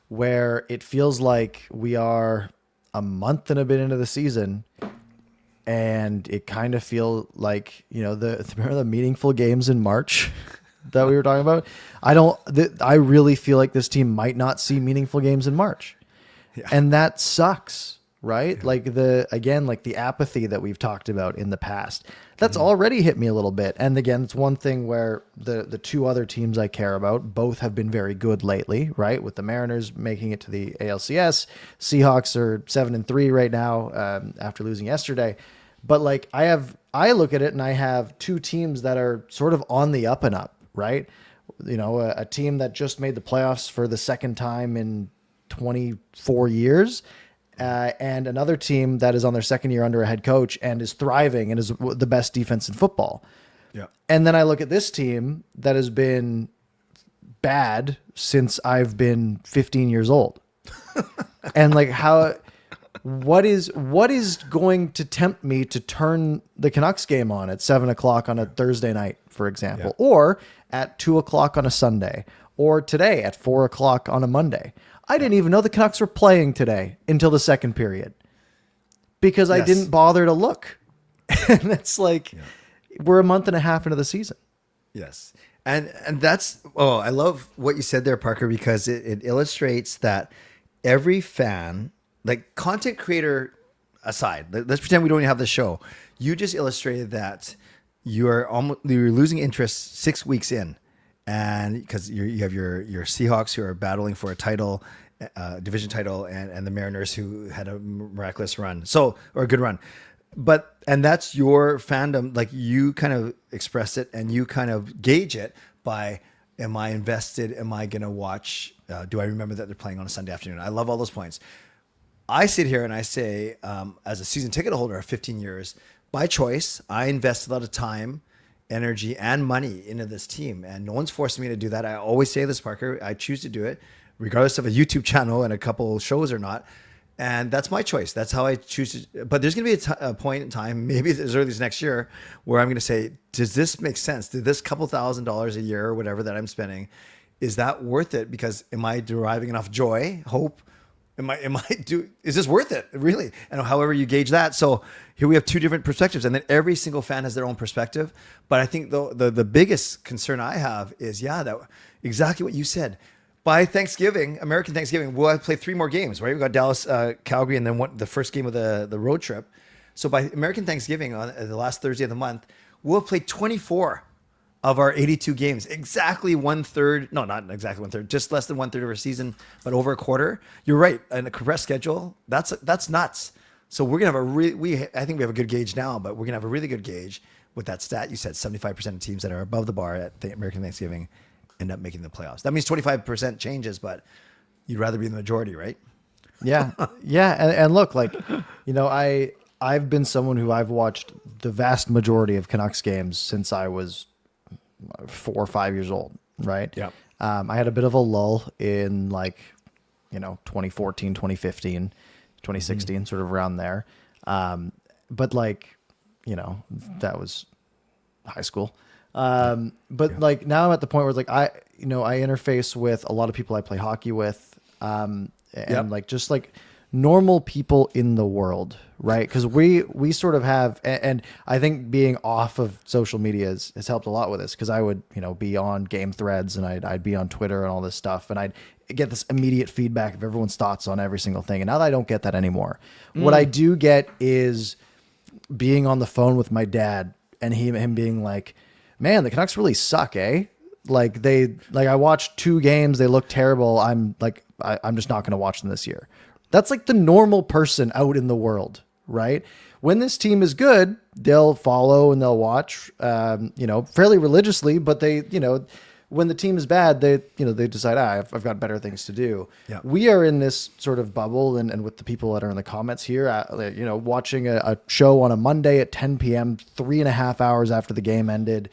Where it feels like we are a month and a bit into the season, and it kind of feel like, remember the meaningful games in March that we were talking about? I really feel like this team might not see meaningful games in March. Yeah. And that sucks, right? Yeah. Like the apathy that we've talked about in the past, that's already hit me a little bit. And again, it's one thing where the two other teams I care about both have been very good lately, right? With the Mariners making it to the ALCS, Seahawks are 7-3 right now after losing yesterday. But like I look at it and I have two teams that are sort of on the up and up, right? A team that just made the playoffs for the second time in 24 years. And another team that is on their second year under a head coach and is thriving and is the best defense in football. Yeah. And then I look at this team that has been bad since I've been 15 years old. And like what is going to tempt me to turn the Canucks game on at 7:00 on a Thursday night, for example, or at 2:00 on a Sunday, or today at 4:00 on a Monday? I didn't even know the Canucks were playing today until the second period because I didn't bother to look. And it's like, we're a month and a half into the season. Yes. And that's, I love what you said there, Parker, because it illustrates that every fan, like content creator aside, let's pretend we don't even have the show. You just illustrated that you're losing interest 6 weeks in. And because you have your Seahawks who are battling for a title, division title, and the Mariners who had a miraculous run, or a good run. And that's your fandom. Like, you kind of express it and you kind of gauge it by, am I invested? Am I going to watch? Do I remember that they're playing on a Sunday afternoon? I love all those points. I sit here and I say, as a season ticket holder of 15 years, by choice, I invest a lot of time, energy, and money into this team, and no one's forcing me to do that. I always say this, Parker, I choose to do it regardless of a YouTube channel and a couple shows or not, and that's my choice. That's how I choose to. But there's going to be a point in time, maybe as early as next year, where I'm going to say, does this make sense? Did this couple $1,000s a year or whatever that I'm spending, is that worth it? Because am I deriving enough joy, hope? Is this worth it, really? And however you gauge that. So here we have two different perspectives, and then every single fan has their own perspective. But I think the biggest concern I have is, that exactly what you said. By Thanksgiving, American Thanksgiving, we'll have to play 3 more games, right? We got Dallas, Calgary, and then the first game of the road trip. So by American Thanksgiving, on the last Thursday of the month, we'll have played 24 of our 82 games, exactly 1/3. No, not exactly 1/3, just less than 1/3 of our season, but over a quarter. You're right. And a compressed schedule, that's nuts. So we're gonna have I think we have a good gauge now, but we're gonna have a really good gauge with that stat you said. 75% of teams that are above the bar at the American Thanksgiving end up making the playoffs. That means 25% changes, but you'd rather be the majority, right? Yeah, yeah. And look, like, I've been someone who I've watched the vast majority of Canucks games since I was 4 or 5 years old, right? Yeah. I had a bit of a lull in 2014, 2015, 2016, sort of around there. But that was high school. But now I'm at the point where it's I interface with a lot of people I play hockey with, and just normal people in the world, right? Because we sort of have, and I think being off of social media has helped a lot with this, because I would be on game threads, and I'd be on Twitter and all this stuff, and I'd get this immediate feedback of everyone's thoughts on every single thing. And now that I don't get that anymore, what I do get is being on the phone with my dad and him being like, man, the Canucks really suck, eh? I watched 2 games, they look terrible. I'm just not going to watch them this year. That's the normal person out in the world, right? When this team is good, they'll follow and they'll watch, fairly religiously, but they, when the team is bad, they decide, I've got better things to do. Yeah. We are in this sort of bubble, and with the people that are in the comments here, watching a show on a Monday at 10 p.m., 3.5 hours after the game ended,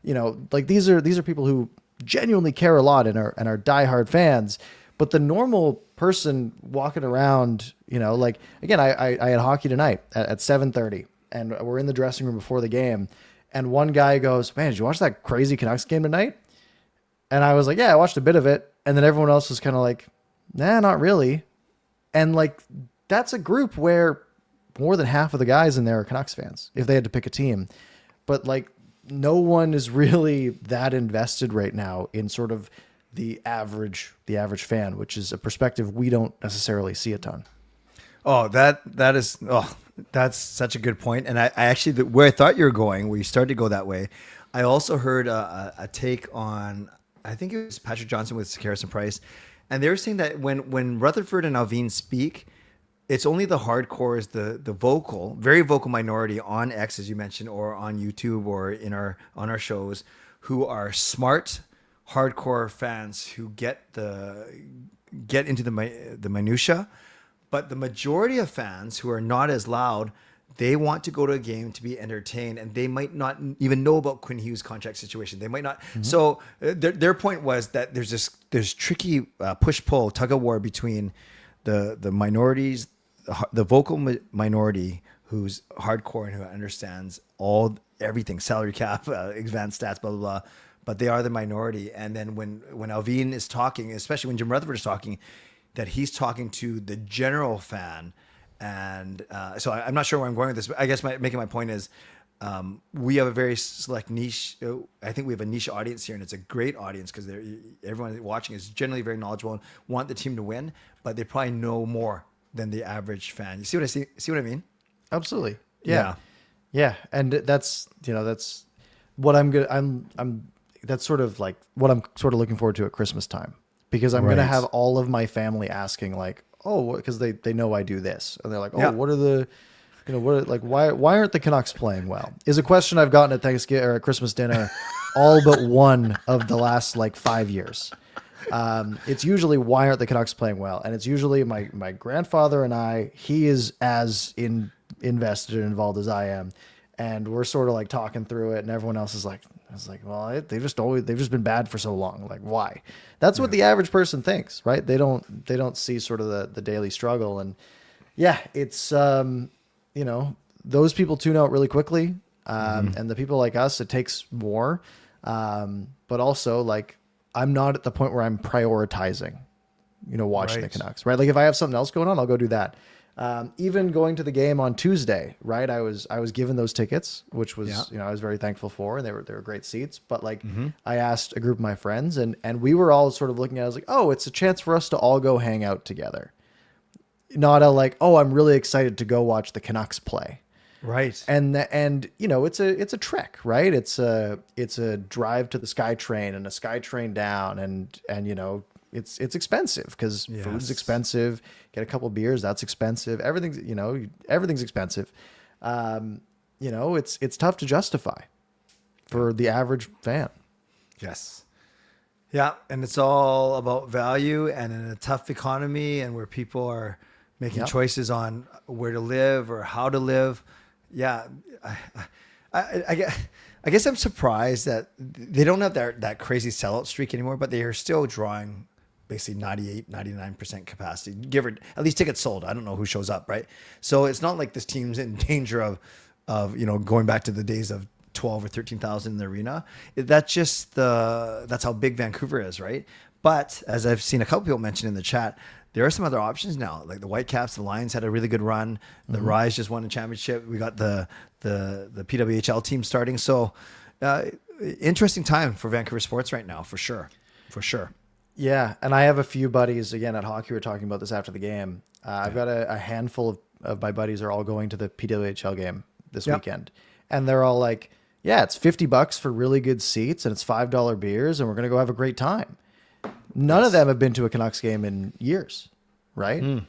these are people who genuinely care a lot and are diehard fans. But the normal person walking around, again, I had hockey tonight at 7:30, and we're in the dressing room before the game, and one guy goes, man, did you watch that crazy Canucks game tonight? And I was like, yeah, I watched a bit of it. And then everyone else was kind of like, nah, not really. And that's a group where more than half of the guys in there are Canucks fans, if they had to pick a team. But no one is really that invested right now in sort of the average fan, which is a perspective we don't necessarily see a ton. Oh, that's such a good point. And I actually, where I thought you were going, where you started to go that way, I also heard a take on, I think it was Patrick Johnson with Harrison Price, and they were saying that when Rutherford and Alvin speak, it's only the hardcores, the vocal, very vocal minority on X, as you mentioned, or on YouTube or on our shows, who are smart, hardcore fans who get into the minutia. But the majority of fans who are not as loud, they want to go to a game to be entertained, and they might not even know about Quinn Hughes' contract situation. They might not. Mm-hmm. So their point was that there's tricky push-pull, tug-of-war between the minorities, the vocal minority who's hardcore and who understands everything, salary cap, advanced stats, blah, blah, blah. But they are the minority. And then when Alvin is talking, especially when Jim Rutherford is talking, that he's talking to the general fan. And so I'm not sure where I'm going with this, but I guess making my point is we have a very select niche. I think we have a niche audience here, and it's a great audience because everyone watching is generally very knowledgeable and want the team to win, but they probably know more than the average fan. You see what I mean? Absolutely. Yeah. And that's what I'm good. That's sort of what I'm sort of looking forward to at Christmas time, because I'm going to have all of my family asking because they know I do this, and they're like, what are the, why aren't the Canucks playing well? Is a question I've gotten at Thanksgiving or at Christmas dinner, all but one of the last 5 years. It's usually, why aren't the Canucks playing well? And it's usually my grandfather and he is as invested and involved as I am. And we're sort of talking through it, and everyone else is well, they've just been bad for so long. Why? That's what the average person thinks, right? They don't see sort of the daily struggle. And it's, those people tune out really quickly. And the people like us, it takes more. But also I'm not at the point where I'm prioritizing, watching the Canucks, right? If I have something else going on, I'll go do that. Even going to the game on Tuesday, right? I was given those tickets, which was, I was very thankful for, and they were great seats. But I asked a group of my friends, and we were all sort of looking at it as oh, it's a chance for us to all go hang out together. Not I'm really excited to go watch the Canucks play. Right. And it's a trek, right? It's a drive to the SkyTrain and a SkyTrain down, and it's expensive because food's expensive. Get a couple of beers, that's expensive. Everything's expensive. It's tough to justify for the average fan. Yes. Yeah, and it's all about value, and in a tough economy and where people are making Yep. choices on where to live or how to live. Yeah, I guess I'm surprised that they don't have that crazy sellout streak anymore, but they are still drawing basically 98, 99% capacity. Give or at least tickets sold. I don't know who shows up, right? So it's not like this team's in danger of going back to the days of 12 or 13,000 in the arena. That's how big Vancouver is, right? But as I've seen a couple people mention in the chat, there are some other options now. Like the Whitecaps, the Lions had a really good run. The Rise just won a championship. We got the PWHL team starting. So interesting time for Vancouver sports right now, for sure. For sure. Yeah, and I have a few buddies, again, at hockey. We were talking about this after the game. I've got a handful of my buddies are all going to the PWHL game this weekend. And they're all like, yeah, it's $50 for really good seats and it's $5 beers and we're going to go have a great time. None of them have been to a Canucks game in years, right?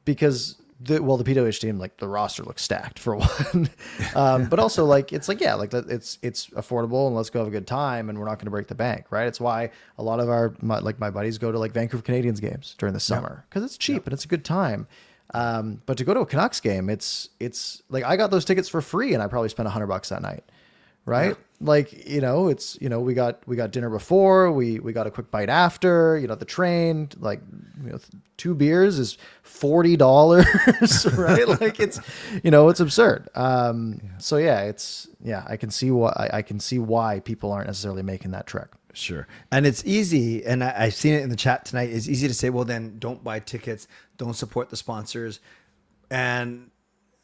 Because the PWH team, like the roster looks stacked for one, but also like it's affordable and let's go have a good time and we're not going to break the bank, right? It's why a lot of my buddies go to like Vancouver Canadians games during the summer because it's cheap and it's a good time. But to go to a Canucks game, it's like I got those tickets for free and I probably spent $100 that night. Right. Yeah. Like, we got dinner before, we got a quick bite after, the train, like, 2 beers is $40, right? Like it's absurd. So yeah, I can see why people aren't necessarily making that trek. Sure. And it's easy. And I've seen it in the chat tonight. It's easy to say, well, then don't buy tickets, don't support the sponsors. And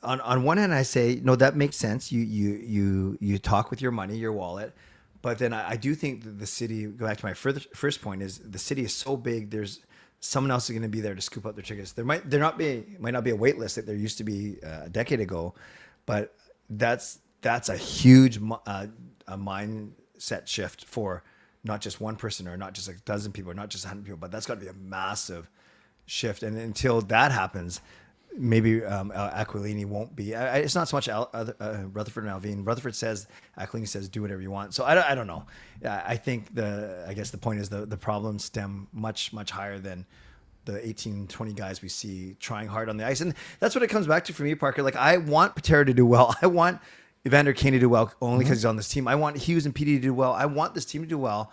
on one hand, I say, no, that makes sense. You talk with your money, your wallet. But then I do think that the city, go back to my first point, is the city is so big. There's someone else is going to be there to scoop up their tickets. Might not be a wait list that there used to be a decade ago, but that's a huge a mindset shift for not just one person or not just a dozen people or not just 100 people, but that's got to be a massive shift. And until that happens, maybe Aquilini won't be. It's not so much Rutherford and Alvin. Rutherford says, Aquilini says, do whatever you want. So I don't know. I think I guess the point is the problems stem much, much higher than the 18, 20 guys we see trying hard on the ice. And that's what it comes back to for me, Parker. Like I want Patera to do well. I want Evander Kane to do well only because he's on this team. I want Hughes and PD to do well. I want this team to do well.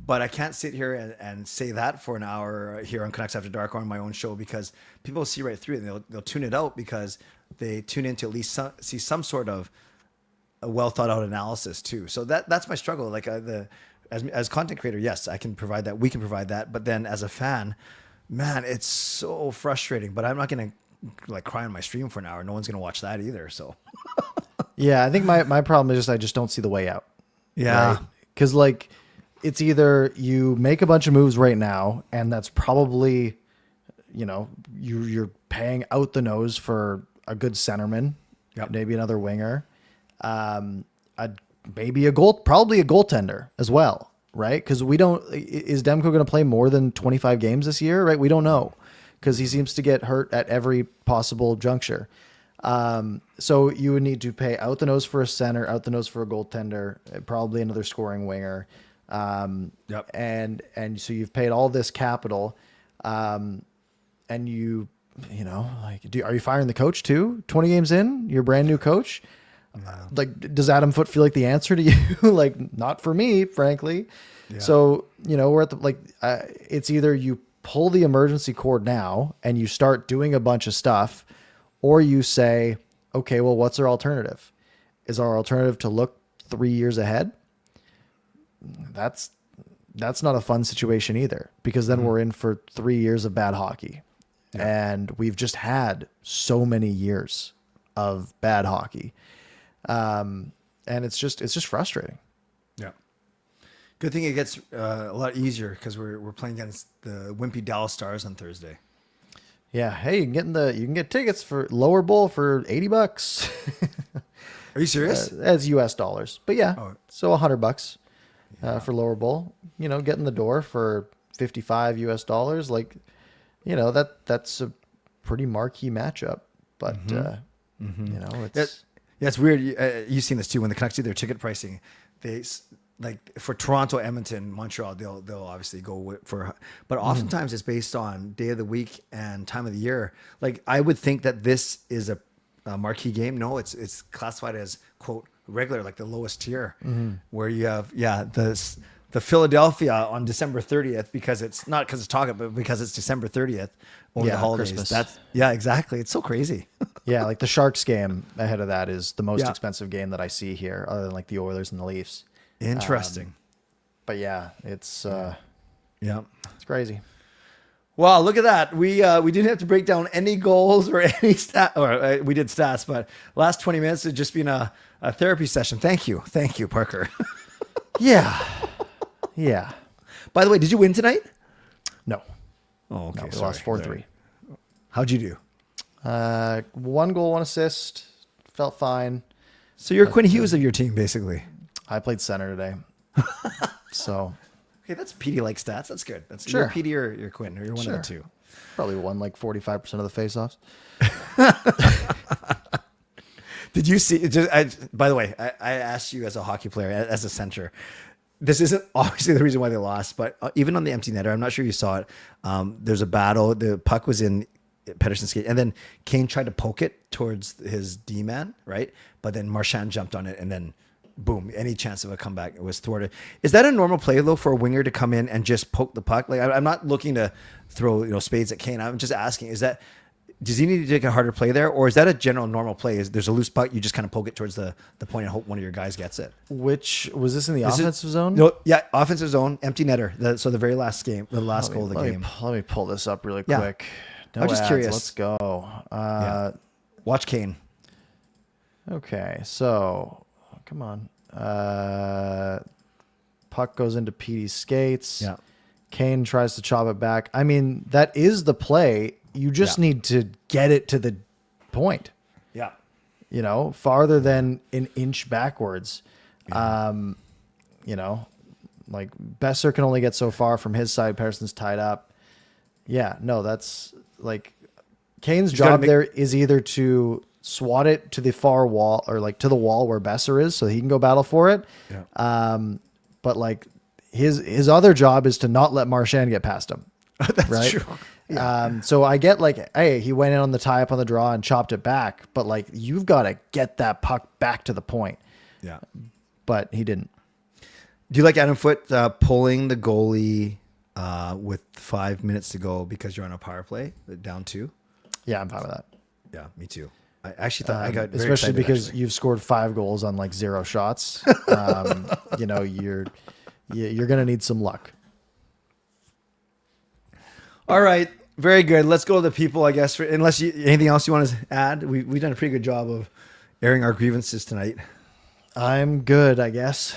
But I can't sit here and say that for an hour here on Canucks After Dark or on my own show because people see right through it and they'll tune it out because they tune in to at least see some sort of a well thought out analysis too. So that's my struggle. Like as content creator, yes, I can provide that. We can provide that. But then as a fan, man, it's so frustrating. But I'm not going to like cry on my stream for an hour. No one's going to watch that either. So yeah, I think my problem is just I just don't see the way out. Yeah, because like. It's either you make a bunch of moves right now, and that's probably, you're paying out the nose for a good centerman, maybe another winger, probably a goaltender as well, right? Because is Demko going to play more than 25 games this year, right? We don't know because he seems to get hurt at every possible juncture. So you would need to pay out the nose for a center, out the nose for a goaltender, probably another scoring winger. And so you've paid all this capital, and are you firing the coach too? 20 games in, you're a brand new coach. Like, does Adam Foote feel like the answer to you? Like, not for me, frankly. Yeah. So, we're at it's either you pull the emergency cord now and you start doing a bunch of stuff, or you say, okay, well, what's our alternative? Is our alternative to look 3 years ahead? That's not a fun situation either, because then we're in for 3 years of bad hockey. And we've just had so many years of bad hockey. And it's just frustrating. Yeah. Good thing it gets a lot easier because we're playing against the wimpy Dallas Stars on Thursday. Yeah. Hey, you can get tickets for lower bowl for $80. Are you serious? That's US dollars, but yeah. So $100. For lower bowl, get in the door for $55 US. Like, that's a pretty marquee matchup, but it's it's weird. You've seen this too. When the Canucks do their ticket pricing, like for Toronto, Edmonton, Montreal, they'll obviously go for, but oftentimes it's based on day of the week and time of the year. Like I would think that this is a marquee game. No, it's classified as quote regular, like the lowest tier, where you have the Philadelphia on December 30th because it's not because it's talking, but because it's December 30th over the holidays. Christmas. Exactly. It's so crazy. Yeah, like the Sharks game ahead of that is the most expensive game that I see here, other than like the Oilers and the Leafs. Interesting. But yeah, it's it's crazy. Wow, look at that. We didn't have to break down any goals or any we did stats, but last 20 minutes has just been a therapy session. Thank you, Parker. Yeah. Yeah. By the way, did you win tonight? No. Oh, okay. No, we lost 4-3. How'd you do? 1 goal, 1 assist. Felt fine. So you're Quinn Hughes of your team, basically. I played center today. So. Okay, that's PD-like stats. That's good. That's sure. You're PD or you're Quinn, or you're one of the two. Probably won like 45% of the faceoffs. Did you see? By the way, I asked you as a hockey player, as a center. This isn't obviously the reason why they lost, but even on the empty netter, I'm not sure you saw it. There's a battle. The puck was in Pedersen's skate, and then Kane tried to poke it towards his D-man, right? But then Marchand jumped on it, and then boom, any chance of a comeback was thwarted. Is that a normal play though for a winger to come in and just poke the puck? Like I'm not looking to throw spades at Kane. I'm just asking: does he need to take a harder play there, or is that a general normal play? Is there's a loose puck, you just kind of poke it towards the point and hope one of your guys gets it? Which was this in the offensive zone? No, yeah, offensive zone, empty netter. So the very last game, the last goal of the game. Let me pull this up really quick. No I'm just ads, curious. Let's go. Watch Kane. Okay, so come on. Puck goes into Petey's skates. Yeah. Kane tries to chop it back. I mean, that is the play. You just need to get it to the point. Yeah. Farther than an inch backwards. Yeah. Like Besser can only get so far from his side. Pearson's tied up. Yeah, no, that's like Kane's job there is either to swat it to the far wall or like to the wall where Besser is so he can go battle for it. Yeah. But like his other job is to not let Marchand get past him. That's right? true. Yeah. So I get like, hey, he went in on the tie up on the draw and chopped it back, but like you've got to get that puck back to the point. Yeah. But he didn't. Do you like Adam Foote pulling the goalie with 5 minutes to go because you're on a power play down 2? Yeah, I'm fine with that. Yeah, me too. I actually thought I got very especially excited, because actually. you've scored 5 goals on like 0 shots. You're gonna need some luck. All right, very good. Let's go to the people, I guess. Unless anything else you want to add, we've done a pretty good job of airing our grievances tonight. I'm good, I guess.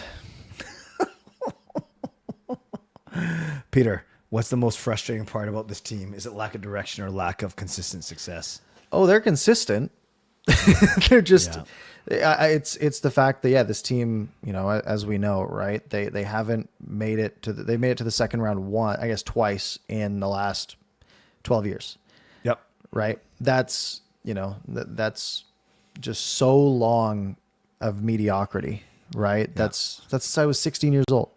Peter, what's the most frustrating part about this team? Is it lack of direction or lack of consistent success? Oh, they're consistent. They're just. Yeah. It's the fact that this team, as we know, right? They haven't made it to they made it to the second round twice in the last 12 years. Yep. Right. That's that's just so long of mediocrity. Right. Yeah. That's I was 16 years old.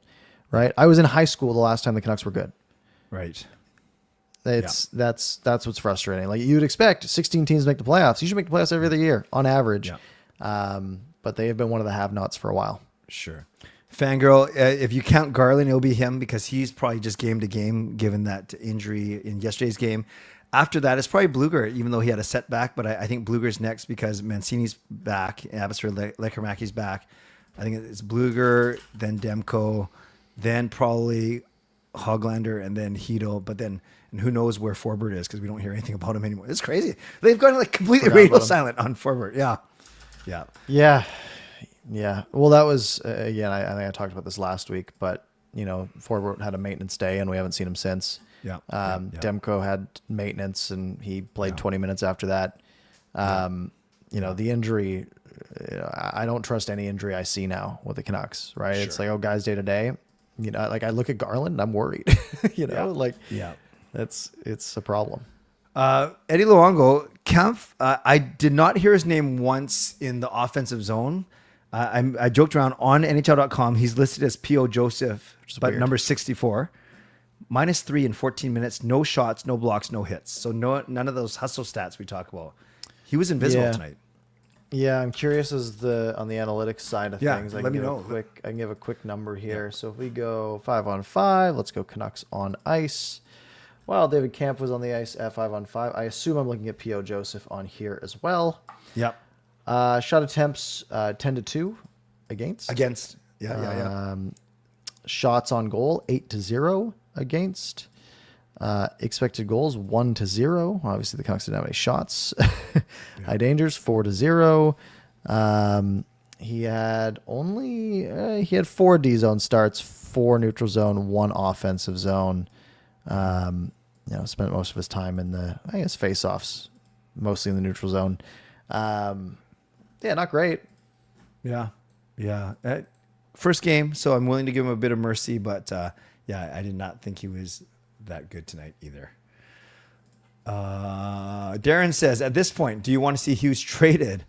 Right. I was in high school the last time the Canucks were good. Right. That's what's frustrating. Like you'd expect 16 teams to make the playoffs. You should make the playoffs every other year on average. Yeah. But they have been one of the have-nots for a while. Sure. Fangirl, if you count Garland, it'll be him because he's probably just game to game, given that injury in yesterday's game. After that, it's probably Bluger, even though he had a setback. But I think Bluger's next because Mancini's back, Abbotsford Lekarmaki's back. I think it's Bluger, then Demko, then probably Hoglander, and then Hito. But then, and who knows where Forbert is because we don't hear anything about him anymore. It's crazy. They've gone like completely radio silent on Forbert. Yeah. Yeah. Yeah. Yeah. Well, that was, again, I think I talked about this last week, but, Forbert had a maintenance day and we haven't seen him since. Yeah. Demko had maintenance and he played 20 minutes after that. The injury, I don't trust any injury I see now with the Canucks, right? Sure. It's like, guys day to day, like I look at Garland, I'm worried, it's a problem. Eddie Luongo, Kempf, I did not hear his name once in the offensive zone. I joked around on NHL.com. He's listed as P.O. Joseph, but weird. number 64. -3 in 14 minutes. No shots, no blocks, no hits. So none of those hustle stats we talk about. He was invisible tonight. Yeah, I'm curious on the analytics side of things. Let me know. I can give a quick number here. So if we go 5-on-5, let's go Canucks on ice. Well, David Camp was on the ice at 5-on-5. I assume I'm looking at P.O. Joseph on here as well. Yep. Shot attempts 10-2 against. Yeah. Shots on goal 8-0 against. Expected goals 1-0. Obviously, the Canucks didn't have any shots. High dangers 4-0. He had 4 D zone starts, 4 neutral zone, 1 offensive zone. Spent most of his time in the face-offs, mostly in the neutral zone. Not great. Yeah. First game, so I'm willing to give him a bit of mercy, but I did not think he was that good tonight either. Darren says, at this point, do you want to see Hughes traded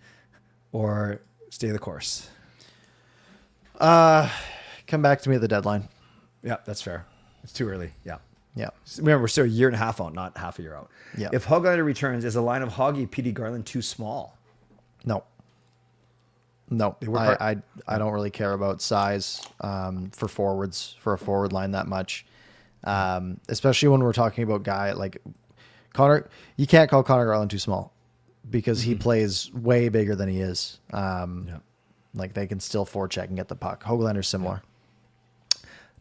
or stay the course? Come back to me at the deadline. Yeah, that's fair. It's too early. Yeah. Remember, we're still a year and a half out, not half a year out. Yeah. If Hoglander returns, is the line of Hoggy, Petey, Garland too small? No. I don't really care about size for forwards, for a forward line that much. Especially when we're talking about guy like Connor. You can't call Connor Garland too small because he plays way bigger than he is. Like they can still forecheck and get the puck. Hoaglander's similar.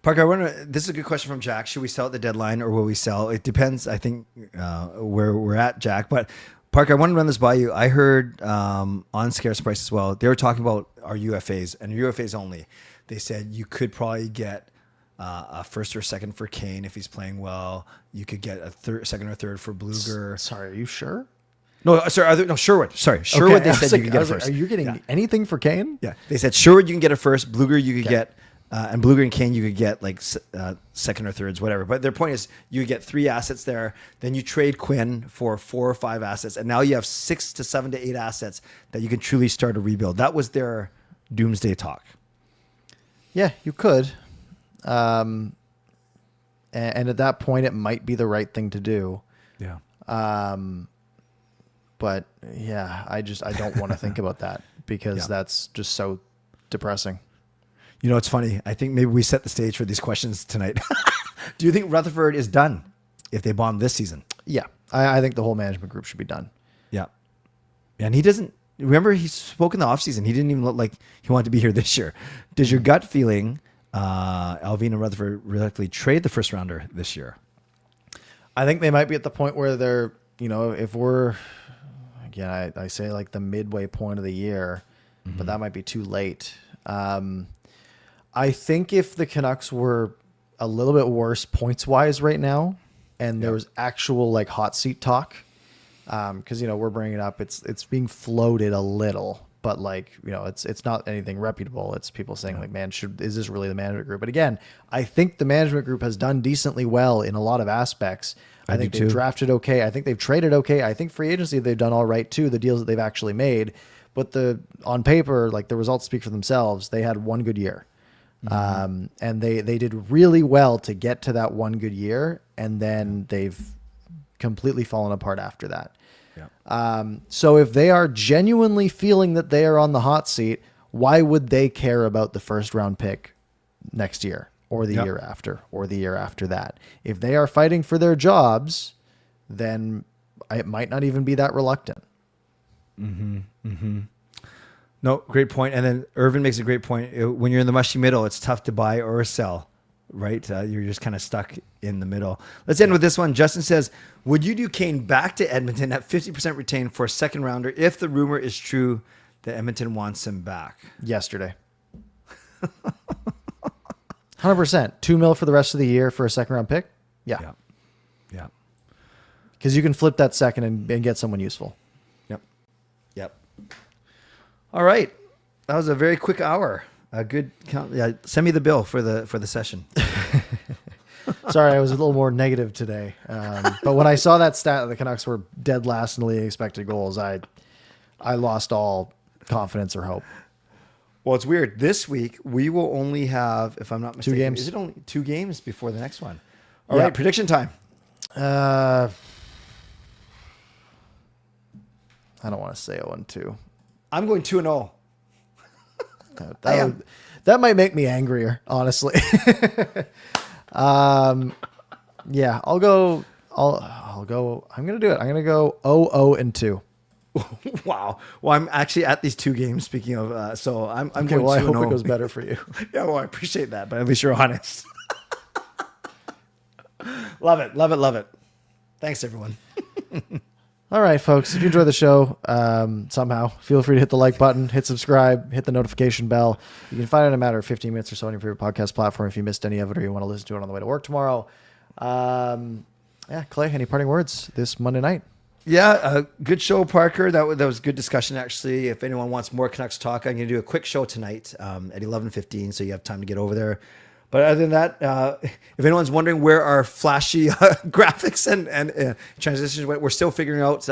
Parker, this is a good question from Jack. Should we sell at the deadline or will we sell? It depends, I think, where we're at, Jack. But Parker, I want to run this by you. I heard on Scarce Price as well, they were talking about our UFAs and UFAs only. They said you could probably get a first or second for Kane if he's playing well. You could get a second or third for Bluger. Sorry, are you sure? No, sorry, Sherwood. Sorry, Sherwood. Okay, They said you could get a first. Are you getting anything for Kane? Yeah, they said Sherwood you can get a first. Bluger you could get, and Bluger and Kane you could get like second or thirds, whatever. But their point is you get 3 assets there. Then you trade Quinn for 4 or 5 assets, and now you have 6 to 7 to 8 assets that you can truly start a rebuild. That was their doomsday talk. Yeah, you could. And at that point, it might be the right thing to do. Yeah. But yeah, I don't want to think about that because that's just so depressing. You know, it's funny. I think maybe we set the stage for these questions tonight. Do you think Rutherford is done if they bomb this season? Yeah, I think the whole management group should be done. Yeah. And he doesn't, remember he spoke in the offseason. He didn't even look like he wanted to be here this year. Does your gut feeling Alvin and Rutherford reluctantly trade the first rounder this year? I think they might be at the point where they're, if we're, again, I say like the midway point of the year, but that might be too late. I think if the Canucks were a little bit worse points wise right now, and there was actual like hot seat talk, because we're bringing it up, it's being floated a little, but like it's not anything reputable. It's people saying like, man, is this really the management group? But again, I think the management group has done decently well in a lot of aspects. I think they've drafted okay. I think they've traded okay. I think free agency they've done all right too. The deals that they've actually made, but on paper, like the results speak for themselves. They had one good year. And they did really well to get to that one good year, and then they've completely fallen apart after that. So if they are genuinely feeling that they are on the hot seat, why would they care about the first round pick next year or the year after or the year after that? If they are fighting for their jobs, then it might not even be that reluctant. No, great point. And then Irvin makes a great point. When you're in the mushy middle, it's tough to buy or sell, right? You're just kind of stuck in the middle. Let's end with this one. Justin says, would you do Kane back to Edmonton at 50% retained for a second rounder if the rumor is true that Edmonton wants him back? Yesterday. 100%. $2 million for the rest of the year for a second round pick? Yeah. Because you can flip that second and get someone useful. Yep. All right. That was a very quick hour. A good count. Yeah, send me the bill for the session. Sorry, I was a little more negative today. But when I saw that stat that the Canucks were dead last in the league expected goals, I lost all confidence or hope. Well, it's weird. This week we will only have, if I'm not mistaken, 2 games. Is it only 2 games before the next one? All Yeah. right, prediction time. I don't want to say 0-2. I'm going 2-0. That might make me angrier, honestly. Yeah, I'll go. I'm gonna do it. I'm gonna go 0-2. Wow. Well, I'm actually at these 2 games. Speaking of, so I'm Okay, going. well, I hope 2-0. it goes better for you. Yeah, well, I appreciate that, but at least you're honest. Love it, love it, love it. Thanks, everyone. All right, folks. If you enjoy the show, somehow, feel free to hit the like button, hit subscribe, hit the notification bell. You can find it in a matter of 15 minutes or so on your favorite podcast platform if you missed any of it or you want to listen to it on the way to work tomorrow. Yeah, Clay, any parting words this Monday night? Yeah, good show, Parker. That was good discussion, actually. If anyone wants more Canucks talk, I'm going to do a quick show tonight at 11:15, so you have time to get over there. But other than that, if anyone's wondering where our flashy graphics and transitions went, we're still figuring out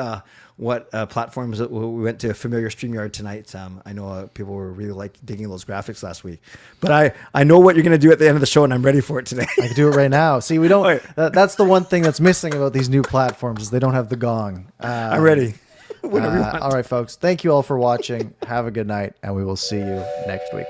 what platforms we went to. Familiar StreamYard tonight. I know people were really digging those graphics last week. But I know what you're going to do at the end of the show, and I'm ready for it today. I can do it right now. See, we don't. That's the one thing that's missing about these new platforms is they don't have the gong. I'm ready. Whatever you want. All right, folks. Thank you all for watching. Have a good night, and we will see you next week.